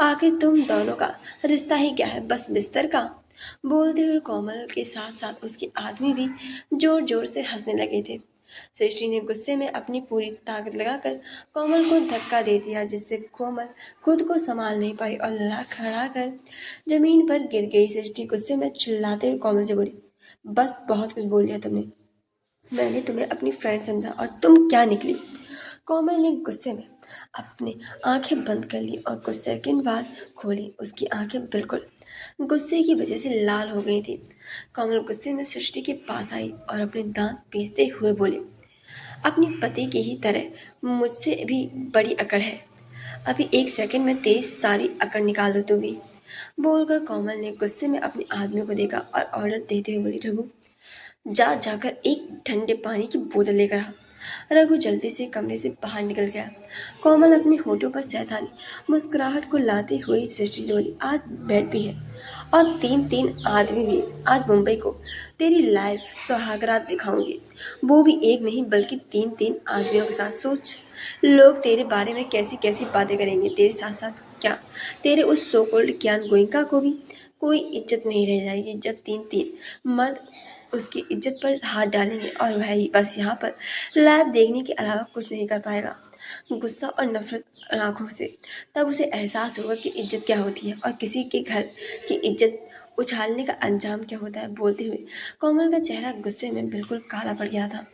आखिर तुम दोनों का रिश्ता ही क्या है? बस बिस्तर का? बोलते हुए कोमल के साथ साथ उसके आदमी भी जोर जोर से हंसने लगे थे। सृष्टि ने गुस्से में अपनी पूरी ताकत लगाकर कोमल को धक्का दे दिया, जिससे कोमल खुद को संभाल नहीं पाई और लड़खड़ा कर जमीन पर गिर गई। सृष्टि गुस्से में चिल्लाते हुए कोमल से बोली, बस बहुत कुछ बोल लिया तुमने। मैंने तुम्हें अपनी फ्रेंड समझा और तुम क्या निकली? कोमल ने गुस्से में अपनी आंखें बंद कर ली और कुछ सेकंड बाद खोली। उसकी आंखें बिल्कुल गुस्से की वजह से लाल हो गई थी। कोमल गुस्से में सृष्टि के पास आई और अपने दांत पीसते हुए बोली, अपनी पति की ही तरह मुझसे भी बड़ी अकड़ है। अभी 1 सेकंड में तेरी सारी अकड़ निकाल दूंगी। बोलकर कोमल ने गुस्से में अपने आदमी को देखा और ऑर्डर देते हुए बोली, रघु जा जाकर एक ठंडे पानी की बोतल लेकर आ। रघु जल्दी से कमरे से बाहर निकल गया। कोमल अपने होठों पर शैतानी मुस्कुराहट को लाते हुए सृष्टि से बोली, आज बेड भी है और 3-3 आदमी भी। आज मुंबई को तेरी लाइफ सुहागरात दिखाऊंगी, वो भी एक नहीं बल्कि 3-3 आदमियों के साथ। सोच लोग तेरे बारे में कैसी कैसी बातें करेंगे। तेरे साथ साथ क्या तेरे उस सो कॉल्ड ज्ञान गोइंका को भी कोई इज्जत नहीं रह जाएगी जब 3-3 मर्द उसकी इज्जत पर हाथ डालेंगे और वह ही बस यहाँ पर लाइव देखने के अलावा कुछ नहीं कर पाएगा। गुस्सा और नफरत आंखों से तब उसे एहसास होगा कि इज्जत क्या होती है और किसी के घर की इज्जत उछालने का अंजाम क्या होता है। बोलते हुए कोमल का चेहरा गुस्से में बिल्कुल काला पड़ गया था।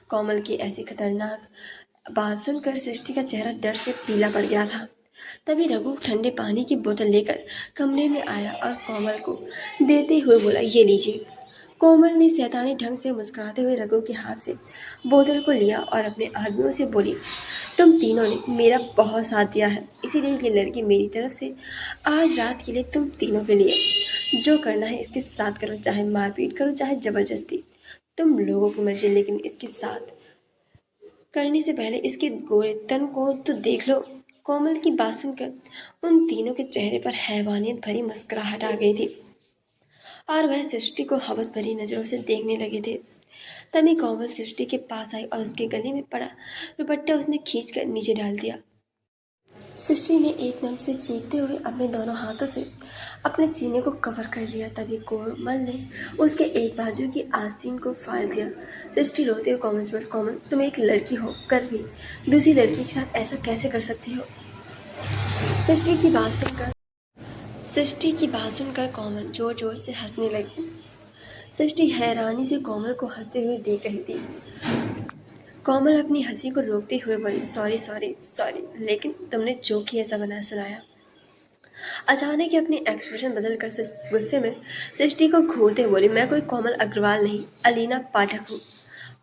कोमल की ऐसी खतरनाक बात सुनकर सृष्टि का चेहरा डर से पीला पड़ गया था। तभी रघु ठंडे पानी की बोतल लेकर कमरे में आया और कोमल को देते हुए बोला, ये लीजिए। कोमल ने शैतानी ढंग से मुस्कुराते हुए रघु के हाथ से बोतल को लिया और अपने आदमियों से बोली, तुम तीनों ने मेरा बहुत साथ दिया है, इसीलिए ये लड़की मेरी तरफ से आज रात के लिए तुम तीनों के लिए जो करना है इसके साथ करो, चाहे मारपीट करो चाहे जबरदस्ती, तुम लोगों की मर्जी, लेकिन इसके साथ करने से पहले इसके गोरे तन को तो देख लो। कोमल की बात सुनकर उन तीनों के चेहरे पर हैवानियत भरी मुस्कुराहट आ गई थी और वह सृष्टि को हवस भरी नजरों से देखने लगे थे। तभी कोमल सृष्टि के पास आई और उसके गले में पड़ा दुपट्टा उसने खींचकर नीचे डाल दिया। सृष्टि ने एकदम से चीखते हुए अपने दोनों हाथों से अपने सीने को कवर कर लिया। तभी कोमल ने उसके एक बाजू की आस्तीन को फाड़ दिया। सृष्टि रोते हुए कोमल से बोली, कोमल तुम एक लड़की हो कर भी दूसरी लड़की के साथ ऐसा कैसे कर सकती हो। सृष्टि की बात सुनकर सृष्टि की बात सुनकर कोमल जोर जोर से हंसने लगी। सृष्टि हैरानी से कोमल को हंसते हुए देख रही थी। कोमल अपनी हंसी को रोकते हुए बोली, सॉरी सॉरी सॉरी, लेकिन तुमने जो किया ऐसा बना सुनाया। अचानक ही अपनी एक्सप्रेशन बदलकर गुस्से में सृष्टि को घूरते हुए बोली, मैं कोई कोमल अग्रवाल नहीं, अलीना पाठक हूँ।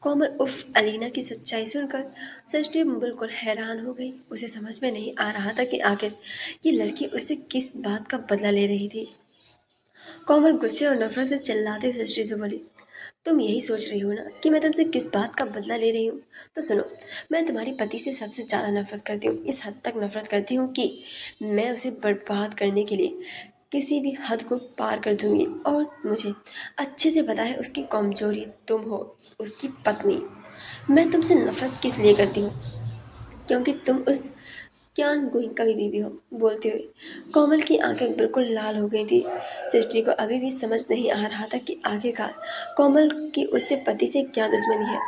कोमल उफ अलीना की सच्चाई सुनकर सृष्टि बिल्कुल हैरान हो गई। उसे समझ में नहीं आ रहा था कि आखिर ये लड़की उससे किस बात का बदला ले रही थी। कोमल गुस्से और नफरत से चिल्लाते हुए सृष्टि से बोली, तुम यही सोच रही हो ना कि मैं तुमसे किस बात का बदला ले रही हूँ। तो सुनो, मैं तुम्हारी पति से सबसे ज़्यादा नफरत करती हूँ। इस हद तक नफरत करती हूँ कि मैं उसे बर्बाद करने के लिए किसी भी हद को पार कर दूंगी। और मुझे अच्छे से पता है उसकी कमजोरी तुम हो, उसकी पत्नी। मैं तुमसे नफरत किस लिए करती हूँ, क्योंकि तुम उस ज्ञान गोइंका की बीवी हो। बोलते हुए कोमल की आंखें बिल्कुल लाल हो गई थी। सृष्टि को अभी भी समझ नहीं आ रहा था कि आखिरकार कोमल की उससे पति से क्या दुश्मनी है।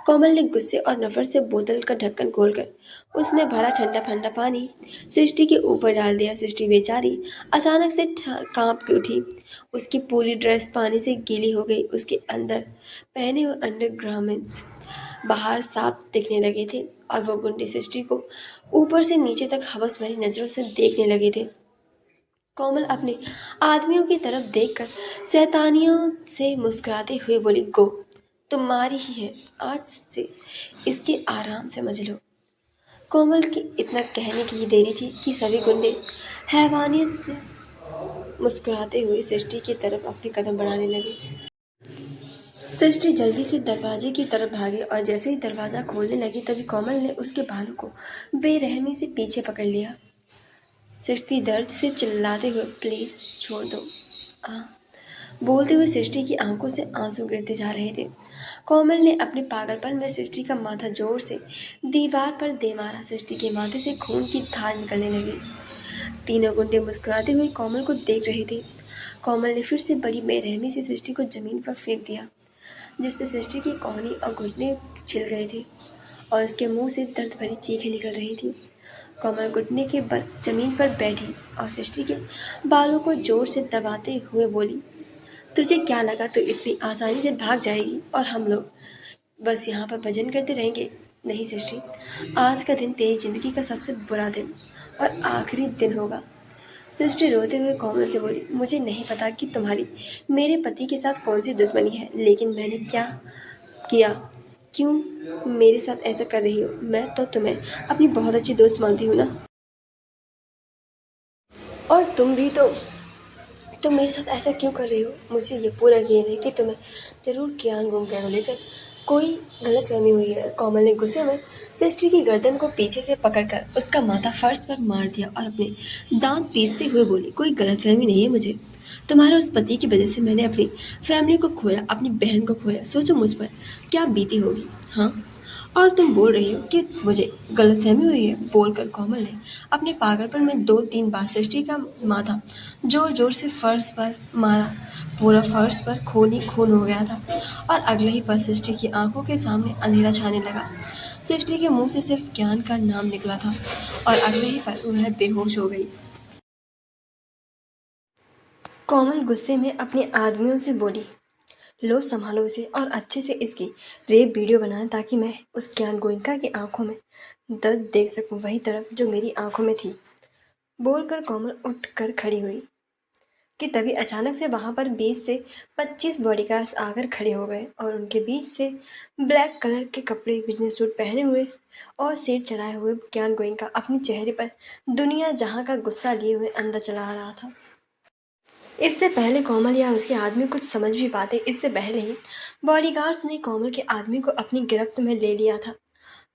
कोमल ने गुस्से और नफरत से बोतल का ढक्कन खोलकर उसमें भरा ठंडा ठंडा पानी सृष्टि के ऊपर डाल दिया। सृष्टि बेचारी अचानक से कांप के उठी। उसकी पूरी ड्रेस पानी से गीली हो गई। उसके अंदर पहने हुए अंडरगारमेंट्स बाहर साफ दिखने लगे थे और वो गुंडे सृष्टि को ऊपर से नीचे तक हवस भरी नजरों से देखने लगे थे। कोमल अपने आदमियों की तरफ देखकर शैतानियों से मुस्कुराते हुए बोली, गो तुम्हारी ही है, आज से इसके आराम से मजे लो। कोमल की इतना कहने की ही देरी थी कि सभी गुंडे हैवानियत से मुस्कुराते हुए सृष्टि की तरफ अपने कदम बढ़ाने लगे। सृष्टि जल्दी से दरवाजे की तरफ भागी और जैसे ही दरवाज़ा खोलने लगी तभी कोमल ने उसके बालों को बेरहमी से पीछे पकड़ लिया। सृष्टि दर्द से चिल्लाते हुए, प्लीज़ छोड़ दो। आ बोलते हुए सृष्टि की आंखों से आंसू गिरते जा रहे थे। कोमल ने अपने पागलपन में सृष्टि का माथा जोर से दीवार पर दे मारा। सृष्टि के माथे से खून की धार निकलने लगी। तीनों गुंडे मुस्कुराते हुए कोमल को देख रहे थे। कोमल ने फिर से बड़ी बेरहमी से सृष्टि को जमीन पर फेंक दिया, जिससे सृष्टि की कोहनी और घुटने छिल गए थे और उसके मुंह से दर्द भरी चीखें निकल रही थी। कोमल घुटने के बल जमीन पर बैठी और सृष्टि के बालों को जोर से दबाते हुए बोली, तुझे क्या लगा तू इतनी आसानी से भाग जाएगी और हम लोग बस यहाँ पर भजन करते रहेंगे। नहीं सृष्टि, आज का दिन तेरी जिंदगी का सबसे बुरा दिन और आखिरी दिन होगा। सृष्टि रोते हुए कोमल से बोली, मुझे नहीं पता कि तुम्हारी मेरे पति के साथ कौन सी दुश्मनी है, लेकिन मैंने क्या किया, क्यों मेरे साथ ऐसा कर रही हो। मैं तो तुम्हें अपनी बहुत अच्छी दोस्त मानती हूँ ना। और तुम मेरे साथ ऐसा क्यों कर रही हो? मुझे ये पूरा यकीन है कि तुम्हें ज़रूर कियान गुमके को लेकर कोई गलतफहमी हुई है। कोमल ने गुस्से में सृष्टि की गर्दन को पीछे से पकड़कर उसका माथा फर्श पर मार दिया और अपने दांत पीसते हुए बोली, कोई गलतफहमी नहीं है मुझे। तुम्हारे उस पति की वजह से मैंने अपनी फैमिली को खोया, अपनी बहन को खोया। सोचो मुझ पर क्या बीती होगी। हाँ, और तुम बोल रही हो कि मुझे गलतफहमी हुई है। बोलकर कोमल ने अपने पागलपन में 2-3 बार सृष्टि का माथा जोर जोर से फर्श पर मारा। पूरा फर्श पर खून ही खून हो गया था और अगले ही पल सृष्टि की आंखों के सामने अंधेरा छाने लगा। सृष्टि के मुंह से सिर्फ ज्ञान का नाम निकला था और अगले ही पल वह बेहोश हो गई। कोमल गुस्से में अपने आदमियों से बोली, लो संभालो उसे और अच्छे से इसकी रेप वीडियो बनाना, ताकि मैं उस ज्ञान गोयनका की आंखों में दर्द देख सकूं, वही तरफ जो मेरी आंखों में थी। बोलकर कोमल उठकर खड़ी हुई कि तभी अचानक से वहां पर 20 से 25 बॉडीगार्ड्स आकर खड़े हो गए और उनके बीच से ब्लैक कलर के कपड़े, बिजनेस सूट पहने हुए और सिर चढ़ाए हुए ज्ञान गोयनका अपने चेहरे पर दुनिया जहां का गुस्सा लिए हुए अंदर चला आ रहा था। इससे पहले कोमल या उसके आदमी कुछ समझ भी पाते, इससे पहले ही बॉडीगार्ड्स ने कोमल के आदमी को अपनी गिरफ्त में ले लिया था।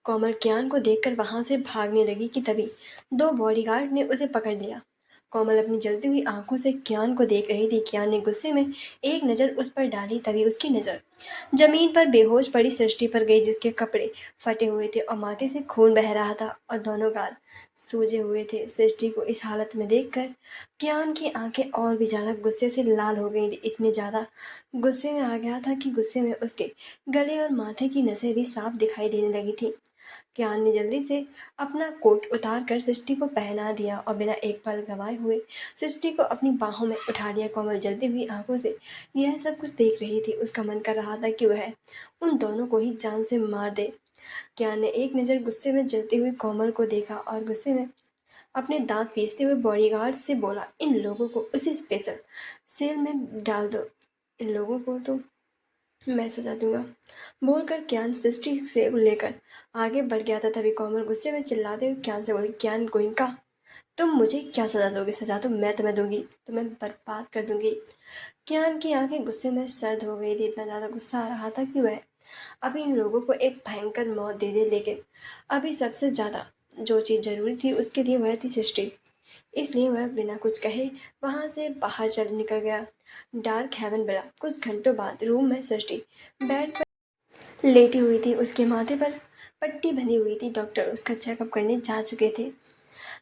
कोमल कियान को देखकर वहां से भागने लगी कि तभी 2 बॉडीगार्ड ने उसे पकड़ लिया। कोमल अपनी जलती हुई आंखों से कियान को देख रही थी। कियान ने गुस्से में एक नज़र उस पर डाली, तभी उसकी नज़र जमीन पर बेहोश पड़ी सृष्टि पर गई, जिसके कपड़े फटे हुए थे और माथे से खून बह रहा था और दोनों गाल सूजे हुए थे। सृष्टि को इस हालत में देखकर कियान की आंखें और भी ज्यादा गुस्से से लाल हो गई थी। इतने ज्यादा गुस्से में आ गया था कि गुस्से में उसके गले और माथे की नसें भी साफ दिखाई देने लगी थी। कियान ने जल्दी से अपना कोट उतार कर सृष्टि को पहना दिया और बिना एक पल गंवाए हुए सृष्टि को अपनी बाहों में उठा लिया। कोमल जलती हुई आंखों से यह सब कुछ देख रही थी। उसका मन कर रहा था कि वह उन दोनों को ही जान से मार दे। कियान ने एक नज़र गुस्से में जलती हुई कोमल को देखा और गुस्से में अपने दांत पीसते हुए बॉडीगार्ड से बोला, इन लोगों को उसी स्पेशल सेल में डाल दो, इन लोगों को तो मैं सजा दूंगा। बोलकर ज्ञान सृष्टि से लेकर आगे बढ़ गया था। तभी कोमल गुस्से में चिल्लाते हुए ज्ञान से बोली, ज्ञान गोइंका, तुम मुझे क्या सजा दोगे? सजा तो मैं तुम्हें दूंगी, तुम्हें बर्बाद कर दूंगी। ज्ञान की आंखें गुस्से में सर्द हो गई थी। इतना ज्यादा गुस्सा आ रहा था कि वह अभी इन लोगों को एक भयंकर मौत दे दे, लेकिन अभी सबसे ज्यादा जो चीज जरूरी थी उसके लिए वह थी सृष्टि। इसलिए वह बिना कुछ कहे वहां से बाहर चल निकल गया। डार्क हेवन मिला। कुछ घंटों बाद रूम में सृष्टि बेड पर लेटी हुई थी। उसके माथे पर पट्टी बंधी हुई थी। डॉक्टर उसका चेकअप करने जा चुके थे।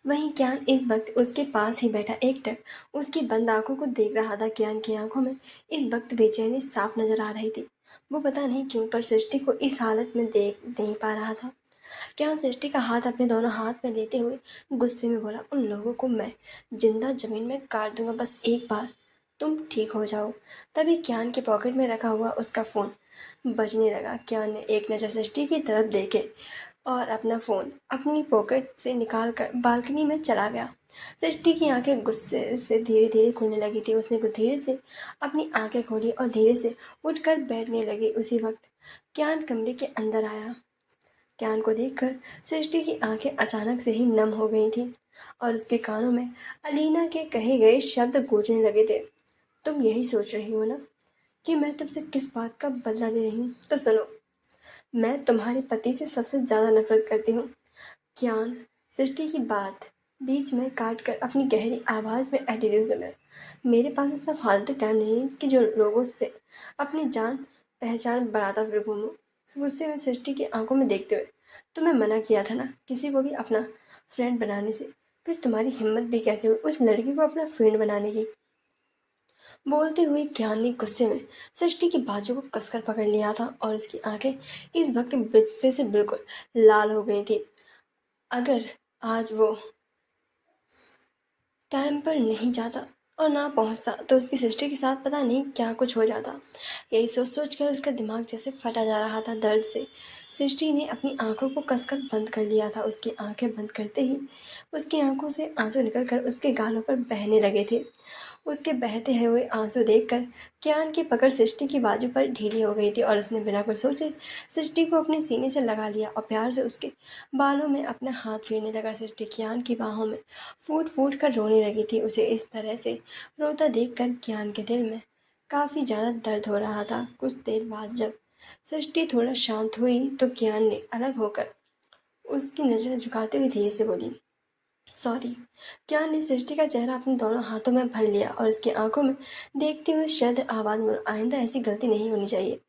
वहीं ज्ञान इस वक्त उसके पास ही बैठा एकटक उसकी बंद आंखों को देख रहा था। ज्ञान की आंखों में इस वक्त बेचैनी साफ नजर आ रही थी। वो पता नहीं क्यों पर सृष्टि को इस हालत में देख नहीं पा रहा था। ज्ञान सृष्टि का हाथ अपने दोनों हाथ में लेते हुए गुस्से में बोला, उन लोगों को मैं जिंदा जमीन में काट दूंगा, बस एक बार तुम ठीक हो जाओ। तभी ज्ञान के पॉकेट में रखा हुआ उसका फोन बजने लगा। ज्ञान ने एक नज़र सृष्टि की तरफ देखे और अपना फोन अपनी पॉकेट से निकाल कर बालकनी में चला गया। सृष्टि की आंखें गुस्से से धीरे धीरे खुलने लगी थी। उसने कुछ धीरे से अपनी आंखें खोली और धीरे से उठकर बैठने लगी। उसी वक्त ज्ञान कमरे के अंदर आया। ज्ञान को देखकर सृष्टि की आंखें अचानक से ही नम हो गई थीं और उसके कानों में अलीना के कहे गए शब्द गूंजने लगे थे, तुम यही सोच रही हो ना कि मैं तुमसे किस बात का बदला ले रही हूँ? तो सुनो, मैं तुम्हारे पति से सबसे ज्यादा नफरत करती हूँ। ज्ञान सृष्टि की बात बीच में काट कर अपनी गहरी आवाज में एटीट्यूड से बोला, मेरे पास इतना फालतू टाइम नहीं है कि जो लोगों से अपनी जान पहचान बढ़ाता फिर घूमूं। गुस्से में सृष्टि की आंखों में देखते हुए, तुम्हें मना किया था ना किसी को भी अपना फ्रेंड बनाने से, फिर तुम्हारी हिम्मत भी कैसे हुई उस लड़की को अपना फ्रेंड बनाने की? बोलते हुए ज्ञान ने गुस्से में सृष्टि की बाजू को कसकर पकड़ लिया था और उसकी आंखें इस वक्त गुस्से से बिल्कुल लाल हो गई थी। अगर आज वो टाइम पर नहीं जाता और ना पहुंचता तो उसकी सिस्टर के साथ पता नहीं क्या कुछ हो जाता। यही सोच सोच कर उसका दिमाग जैसे फटा जा रहा था दर्द से। सृष्टि ने अपनी आंखों को कसकर बंद कर लिया था। उसकी आंखें बंद करते ही उसकी आंखों से आंसू निकलकर उसके गालों पर बहने लगे थे। उसके बहते हुए आंसू देखकर कियान की पकड़ सृष्टि की बाजू पर ढीली हो गई थी और उसने बिना कुछ सोचे सृष्टि को अपने सीने से लगा लिया और प्यार से उसके बालों में अपना हाथ फेरने लगा। सृष्टि कियान की बाहों में फूट फूट कर रोने लगी थी। उसे इस तरह से रोता देखकर कियान के दिल में काफ़ी ज़्यादा दर्द हो रहा था। कुछ देर बाद जब सृष्टि थोड़ा शांत हुई तो कियान ने अलग होकर उसकी नज़रें झुकाते हुए धीरे से बोली, सॉरी। कियान ने सृष्टि का चेहरा अपने दोनों हाथों में भर लिया और उसकी आंखों में देखते हुए शायद आवाज़ में बोला, आइंदा ऐसी गलती नहीं होनी चाहिए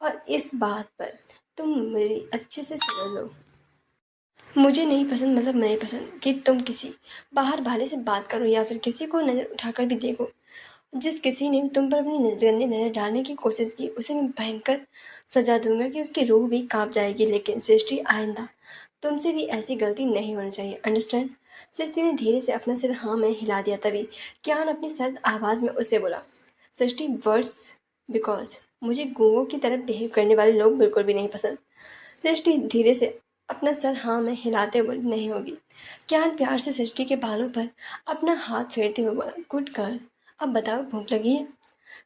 और इस बात पर तुम मेरी अच्छे से समझ लो। मुझे नहीं पसंद, मतलब नहीं पसंद कि तुम किसी बाहर वाले से बात करो या फिर किसी को नज़र उठाकर भी देखो। जिस किसी ने भी तुम पर अपनी गंदी नज़र डालने की कोशिश की उसे मैं भयंकर सजा दूंगा कि उसकी रूह भी कांप जाएगी। लेकिन सृष्टि, आइंदा तुमसे भी ऐसी गलती नहीं होनी चाहिए, अंडरस्टैंड। सृष्टि ने धीरे से अपना सिर हाँ में हिला दिया। तभी कियान अपनी सर्द आवाज़ में उसे बोला, सृष्टि, वर्ड्स, बिकॉज मुझे गूंगों की तरह बिहेव करने वाले लोग बिल्कुल भी नहीं पसंद। सृष्टि धीरे से अपना सर हाँ में हिलाते हुए, नहीं होगी। कियान प्यार से सृष्टि के बालों पर अपना हाथ फेरते हुए बोला, गुड गर्ल, अब बताओ भूख लगी है।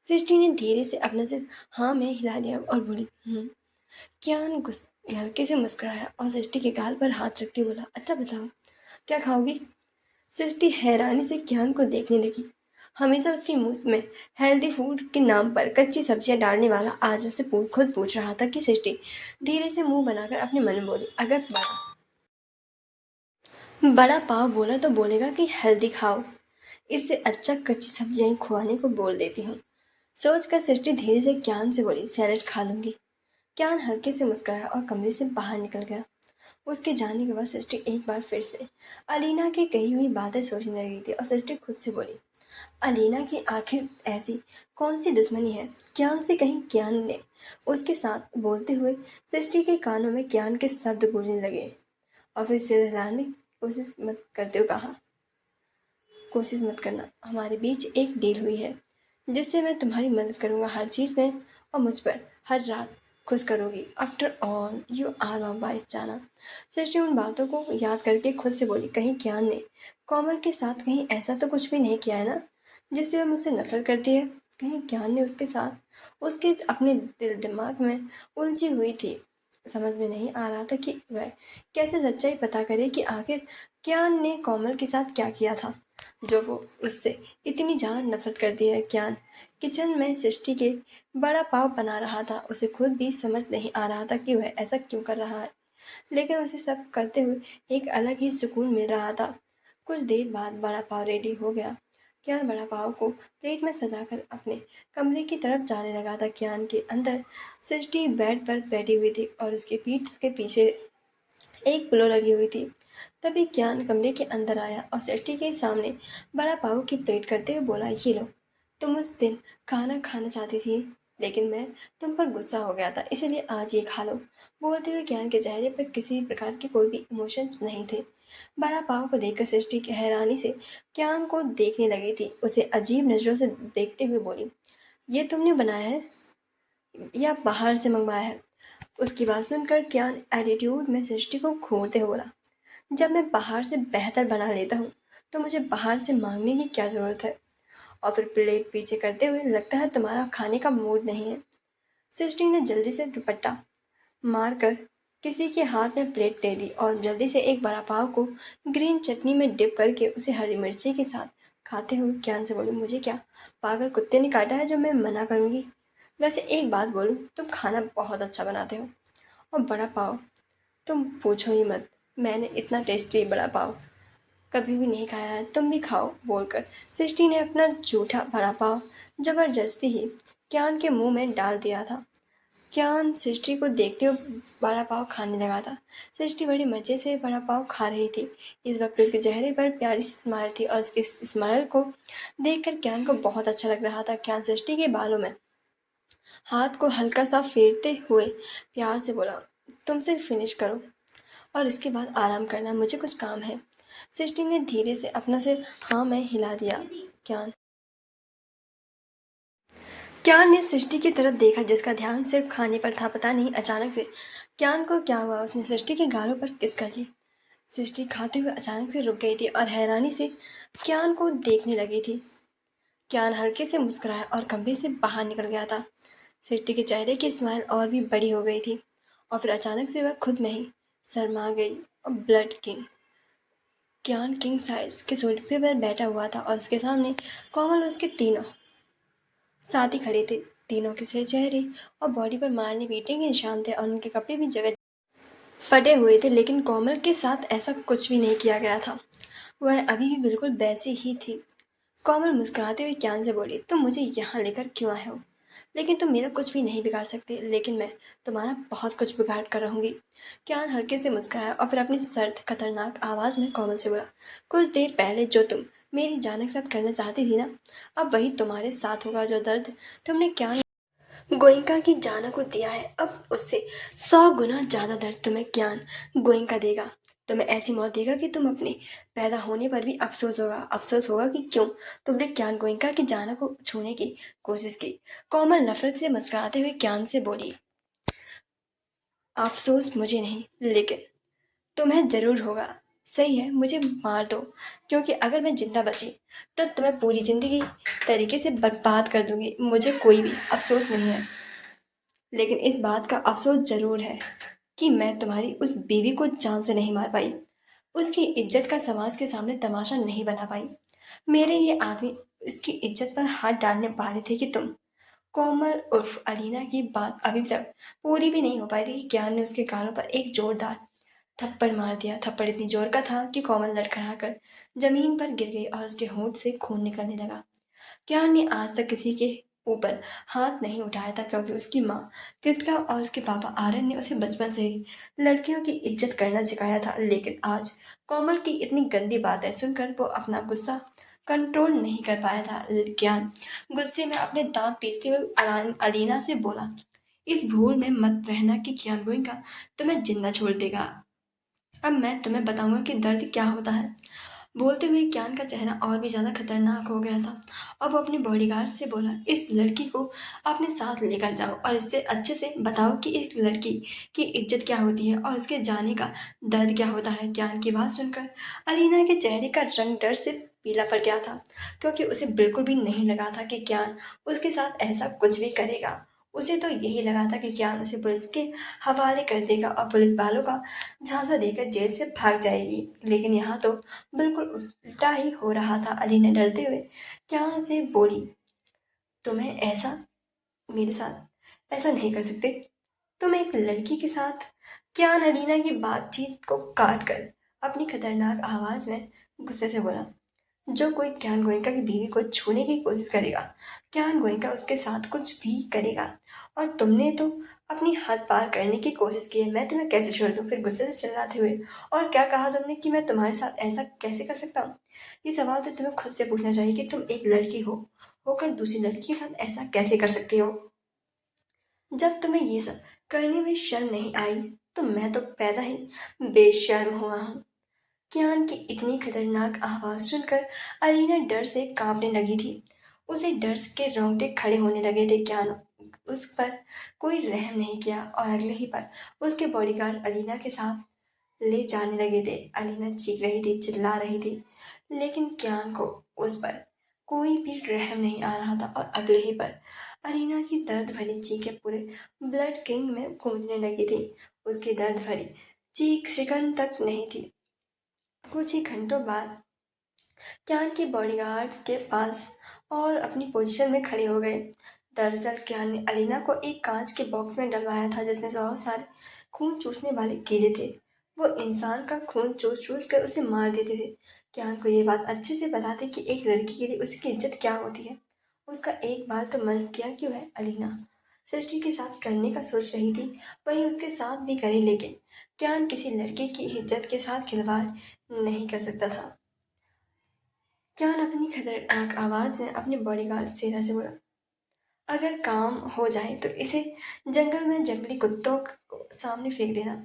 सृष्टि ने धीरे से अपना सिर हाँ में हिला दिया और बोली, कियान हल्के से मुस्कुराया और सृष्टि के गाल पर हाथ रखते बोला, अच्छा बताओ क्या खाओगी। सृष्टि हैरानी से कियान को देखने लगी। हमेशा उसके मुंह में हेल्दी फूड के नाम पर कच्ची सब्जियां डालने वाला आज उससे खुद पूछ रहा था कि सृष्टि धीरे से मुंह बनाकर अपने मन में बोली, अगर बड़ा पाव बोला तो बोलेगा कि हेल्दी खाओ, इससे अच्छा कच्ची सब्जियां ही खुआने को बोल देती हूँ। सोचकर सृष्टि धीरे से कियान से बोली, सैलेड खा लूंगी। कियान हल्के से मुस्कुराया और कमरे से बाहर निकल गया। उसके जाने के बाद सृष्टि एक बार फिर से अलीना की कही हुई बातें सोचने लगी थी और सृष्टि खुद से बोली, अलीना की आखिर ऐसी कौन सी दुश्मनी है कियान से। कहीं कियान ने उसके साथ बोलते हुए सृष्टि के कानों में कियान के शब्द गूंजने लगे और फिर सिर हिलाने की कोशिश मत करना। हमारे बीच एक डील हुई है जिससे मैं तुम्हारी मदद करूंगा हर चीज़ में और मुझ पर हर रात खुश करोगी। After all you are my wife, जाना। सृष्टि उन बातों को याद करके खुद से बोली, कहीं कियान ने कोमल के साथ कहीं ऐसा तो कुछ भी नहीं किया है ना जिससे वह मुझसे नफरत करती है। कहीं कियान ने उसके साथ उसके अपने दिमाग में उलझी हुई थी। समझ में नहीं आ रहा था कि वह कैसे सच्चाई पता करे कि आखिर कियान ने कोमल के साथ क्या किया था जो वो उससे इतनी ज़्यादा नफरत करती है। कियान किचन में सृष्टि के बड़ा पाव बना रहा था। उसे खुद भी समझ नहीं आ रहा था कि वह ऐसा क्यों कर रहा है, लेकिन उसे सब करते हुए एक अलग ही सुकून मिल रहा था। कुछ देर बाद बड़ा पाव रेडी हो गया। कियान बड़ा पाव को प्लेट में सजाकर अपने कमरे की तरफ जाने लगा था। कियान के अंदर सृष्टि बेड पर बैठी हुई थी और उसके पीठ के पीछे एक पिलो लगी हुई थी। तभी कियान कमरे के अंदर आया और सृष्टि के सामने बड़ा पाव की प्लेट करते हुए बोला, ये लो, तुम उस दिन खाना खाना चाहती थी लेकिन मैं तुम पर गुस्सा हो गया था इसलिए आज ये खा लो। बोलते हुए कियान के चेहरे पर किसी प्रकार के कोई भी इमोशंस नहीं थे। बड़ा पाव को देखकर सृष्टि की हैरानी से कियान को देखने लगी थी। उसे अजीब नजरों से देखते हुए बोली, ये तुमने बनाया है या बाहर से मंगवाया है। उसकी बात सुनकर कियान एटीट्यूड में सृष्टि को घूरते हुए बोला, जब मैं बाहर से बेहतर बना लेता हूँ तो मुझे बाहर से मांगने की क्या ज़रूरत है। और फिर प्लेट पीछे करते हुए, लगता है तुम्हारा खाने का मूड नहीं है। सृष्टि ने जल्दी से दुपट्टा मारकर किसी के हाथ में प्लेट दे दी और जल्दी से एक बड़ा पाव को ग्रीन चटनी में डिप करके उसे हरी मिर्ची के साथ खाते हुए कियान से बोली, मुझे क्या पागल कुत्ते ने काटा है जो मैं मना करूँगी। वैसे एक बात बोलूँ, तुम खाना बहुत अच्छा बनाते हो और बड़ा पाव तुम पूछो ही मत। मैंने इतना टेस्टी बड़ा पाव कभी भी नहीं खाया है, तुम भी खाओ। बोलकर सृष्टि ने अपना जूठा बड़ा पाव जबरदस्ती ही कियान के मुंह में डाल दिया था। कियान सृष्टि को देखते हुए बड़ा पाव खाने लगा था। सृष्टि बड़ी मज़े से बड़ा पाव खा रही थी। इस वक्त उसके चेहरे पर प्यारी सी स्माइल थी और उसकी स्माइल को देखकर कियान को बहुत अच्छा लग रहा था। कियान सृष्टि के बालों में हाथ को हल्का सा फेरते हुए प्यार से बोला, तुम सिर्फ फिनिश करो और इसके बाद आराम करना, मुझे कुछ काम है। सृष्टि ने धीरे से अपना सिर हाँ में हिला दिया। कियान क्यान ने सृष्टि की तरफ देखा जिसका ध्यान सिर्फ खाने पर था। पता नहीं अचानक से क्यान को क्या हुआ, उसने सृष्टि के गालों पर किस कर ली। सृष्टि खाते हुए अचानक से रुक गई थी और हैरानी से क्यान को देखने लगी थी। क्यान हल्के से मुस्कुराया और कमरे से बाहर निकल गया था। सृष्टि के चेहरे की स्माइल और भी बड़ी हो गई थी और फिर अचानक से वह खुद में ही शर्मा गई। और ब्लड किंग क्यान किंग साइज के सोफे पर बैठा हुआ था और उसके सामने कोमल उसके तीनों साथी खड़े थे। तीनों के से चेहरे और बॉडी पर मारने पीटने के निशान थे और उनके कपड़े भी जगह फटे हुए थे, लेकिन कोमल के साथ ऐसा कुछ भी नहीं किया गया था। वह अभी भी बिल्कुल वैसी ही थी। कोमल मुस्कुराते हुए क्यान से बोली, तुम मुझे यहाँ लेकर क्यों आए हो? लेकिन तुम मेरा कुछ भी नहीं बिगाड़ सकते, लेकिन मैं तुम्हारा बहुत कुछ बिगाड़ कर रहूंगी। क्यान हल्के से मुस्कुराया और फिर अपनी सर्द खतरनाक आवाज में कोमल से बोला, कुछ देर पहले जो तुम मेरी जान के साथ करना चाहती थी ना, अब वही तुम्हारे साथ होगा। जो दर्द तुमने क्यान गोइंका की जाना को दिया है, अब उससे 100 गुना ज्यादा दर्द तुम्हें ज्ञान गोइंका देगा। तुम्हें ऐसी मौत देगा कि तुम अपने पैदा होने पर भी अफसोस होगा कि क्यों तुमने ज्ञान गोइंका की जाना को छूने की कोशिश की। कोमल नफरत से मुस्कुराते हुए ज्ञान से बोली, अफसोस मुझे नहीं, लेकिन तुम्हें जरूर होगा। सही है, मुझे मार दो, क्योंकि अगर मैं जिंदा बची तो तुम्हें पूरी जिंदगी तरीके से बर्बाद कर दूंगी। मुझे कोई भी अफसोस नहीं है, लेकिन इस बात का अफसोस जरूर है कि मैं तुम्हारी उस बीवी को जान से नहीं मार पाई, उसकी इज्जत का समाज के सामने तमाशा नहीं बना पाई। मेरे ये आदमी इसकी इज्जत पर हाथ डालने वाले थे कि तुम। कोमल उर्फ अलीना की बात अभी तक पूरी भी नहीं हो पाई थी कि ज्ञान ने उसके गालों पर एक जोरदार थप्पड़ मार दिया। थप्पड़ इतनी जोर का था कि कोमल लड़खड़ाकर जमीन पर गिर गई और उसके होंठ से खून निकलने लगा। ज्ञान ने आज तक किसी के ऊपर हाथ नहीं उठाया था, क्योंकि उसकी माँ कृतिका और उसके पापा आर्यन ने उसे बचपन से ही लड़कियों की इज्जत करना सिखाया था। लेकिन आज कोमल की इतनी गंदी बातें सुनकर वो अपना गुस्सा कंट्रोल नहीं कर पाया था। ज्ञान गुस्से में अपने दांत पीसते हुए अलीना से बोला, इस भूल में मत रहना कि ज्ञान गोइंका तुम्हें जिंदा छोड़ देगा। अब मैं तुम्हें बताऊंगा कि दर्द क्या होता है। बोलते हुए ज्ञान का चेहरा और भी ज्यादा खतरनाक हो गया था। अब वो अपने बॉडीगार्ड से बोला, इस लड़की को अपने साथ लेकर जाओ और इससे अच्छे से बताओ कि एक लड़की की इज्जत क्या होती है और उसके जाने का दर्द क्या होता है। ज्ञान की बात सुनकर अलीना के चेहरे का रंग डर से पीला पड़ गया था, क्योंकि उसे बिल्कुल भी नहीं लगा था कि ज्ञान उसके साथ ऐसा कुछ भी करेगा। उसे तो यही लगा था कि ज्ञान उसे पुलिस के हवाले कर देगा और पुलिस वालों का झांसा देकर जेल से भाग जाएगी। लेकिन यहाँ तो बिल्कुल उल्टा ही हो रहा था। अली ने डरते हुए क्या से बोली, तुम्हें ऐसा मेरे साथ ऐसा नहीं कर सकते। तुम एक लड़की के साथ। क्या अलीना की बातचीत को काट कर अपनी खतरनाक आवाज में गुस्से से बोला, जो कोई ज्ञान गोयनका की बीवी को छूने की कोशिश करेगा, ज्ञान गोयनका उसके साथ कुछ भी करेगा। और तुमने तो अपनी हद पार करने की कोशिश की है, मैं तुम्हें कैसे छोड़ दूं? फिर गुस्से से चिल्लाते हुए, और क्या कहा तुमने कि मैं तुम्हारे साथ ऐसा कैसे कर सकता हूँ? ये सवाल तो तुम्हें खुद से पूछना चाहिए कि तुम एक लड़की हो होकर दूसरी लड़की के साथ ऐसा कैसे कर सकती हो। जब तुम्हें ये सब करने में शर्म नहीं आई तो मैं तो पैदा ही बेशर्म हुआ हूँ। कियान की इतनी खतरनाक आवाज सुनकर अलीना डर से कांपने लगी थी। उसे डर के रोंगटे खड़े होने लगे थे। कियान उस पर कोई रहम नहीं किया और अगले ही पल उसके बॉडीगार्ड अलीना के साथ ले जाने लगे थे। अलीना चीख रही थी, चिल्ला रही थी, लेकिन कियान को उस पर कोई भी रहम नहीं आ रहा था। और अगले ही पल अलीना की दर्द भरी चीखें पूरे ब्लड किंग में गूंजने लगी थी। उसकी दर्द भरी चीख शिकन तक नहीं थी। कुछ ही घंटों बाद क्यान के बॉडीगार्ड्स के पास और अपनी पोजीशन में खड़े हो गए। दरअसल क्यान ने अलीना को एक कांच के बॉक्स में डलवाया था जिसमें बहुत सारे खून चूसने वाले कीड़े थे। वो इंसान का खून चूस चूस कर उसे मार देते थे। क्यान को ये बात अच्छे से पता थी कि एक लड़की के लिए उसकी इज्जत क्या होती है। उसका एक बार तो मन किया कि वह अलीना सृष्टि के साथ करने का सोच रही थी, वही उसके साथ भी करे, लेकिन क्यान किसी लड़के की इज्जत के साथ खिलवाड़ नहीं कर सकता था। क्यान अपनी खतरनाक आवाज में अपने बॉडीगार्ड सेना से बोला, अगर काम हो जाए तो इसे जंगल में जंगली कुत्तों को सामने फेंक देना।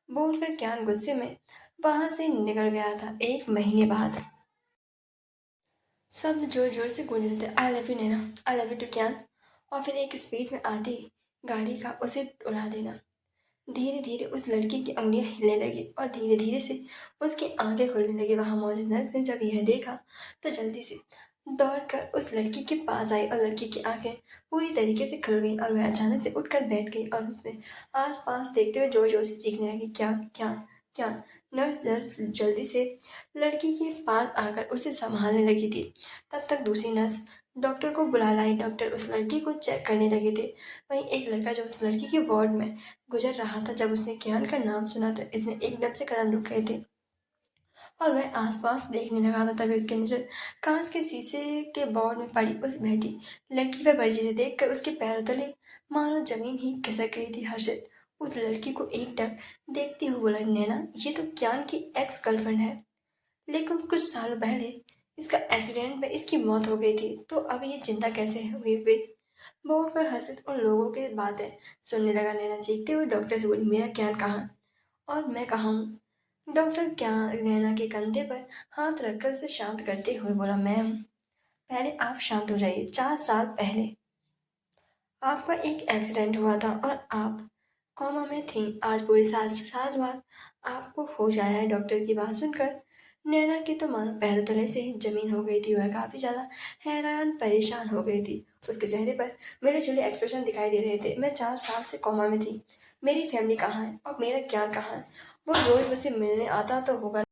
बोलकर क्यान गुस्से में वहां से निकल गया था। 1 महीने बाद शब्द जोर जोर से गूंज रहे थे, I love you Naina, I love you too क्यान। और फिर एक स्पीड में आती गाड़ी का उसे उड़ा देना। धीरे धीरे उस लड़की की उंगलियां हिलने लगी और धीरे धीरे से उसकी आंखें खुलने लगी। वहां मौजूद नर्स ने जब यह देखा तो जल्दी से दौड़कर उस लड़की के पास आई और लड़की की आंखें पूरी तरीके से खुल गईं और वह अचानक से उठकर बैठ गई और उसने आसपास देखते हुए जोर जोर से चीखने लगी, क्या क्या क्या। नर्स जल्दी से लड़की के पास आकर उसे संभालने लगी थी। तब तक दूसरी नर्स डॉक्टर को बुला लाई। डॉक्टर उस लड़की को चेक करने लगे थे। वहीं एक लड़का जो उस लड़की के वार्ड में गुजर रहा था, जब उसने कियान का नाम सुना तो इसने एकदम से कदम रुक गए थे और वह आसपास देखने लगा था। तभी उसकी नजर कांच के शीशे के बोर्ड में पड़ी उस बैठी लड़की पर पड़ी, जिसे देखकर उसके पैरों तले मानो जमीन ही खिसक गई थी। हर्षित उस लड़की को एकटक देखते हुए बोला, नैना ये तो कियान की एक्स गर्लफ्रेंड है, लेकिन कुछ सालों पहले इसका एक्सीडेंट में इसकी मौत हो गई थी, तो अब ये जिंदा कैसे हुई हुई। बोर्ड पर हर्षित उन लोगों की बातें सुनने लगा। नैना चीखते हुए डॉक्टर से बोली, मेरा कियान कहाँ और मैं कहाँ हूँ। डॉक्टर क्या नैना के कंधे पर हाथ रखकर उसे शांत करते हुए बोला, मैम पहले आप शांत हो जाइए। 4 साल पहले आपका एक एक्सीडेंट हुआ था और आप कोमा में थी। आज पूरे 7 साल बाद आपको होश आया है। डॉक्टर की बात सुनकर नैना की तो मानो पैरों तले से ही जमीन हो गई थी। वह काफी ज्यादा हैरान परेशान हो गई थी। उसके चेहरे पर मिले जुले एक्सप्रेशन दिखाई दे रहे थे। मैं 4 साल से कोमा में थी, मेरी फैमिली कहाँ है और मेरा क्या कहाँ है। वो रोज मुझसे मिलने आता तो होगा।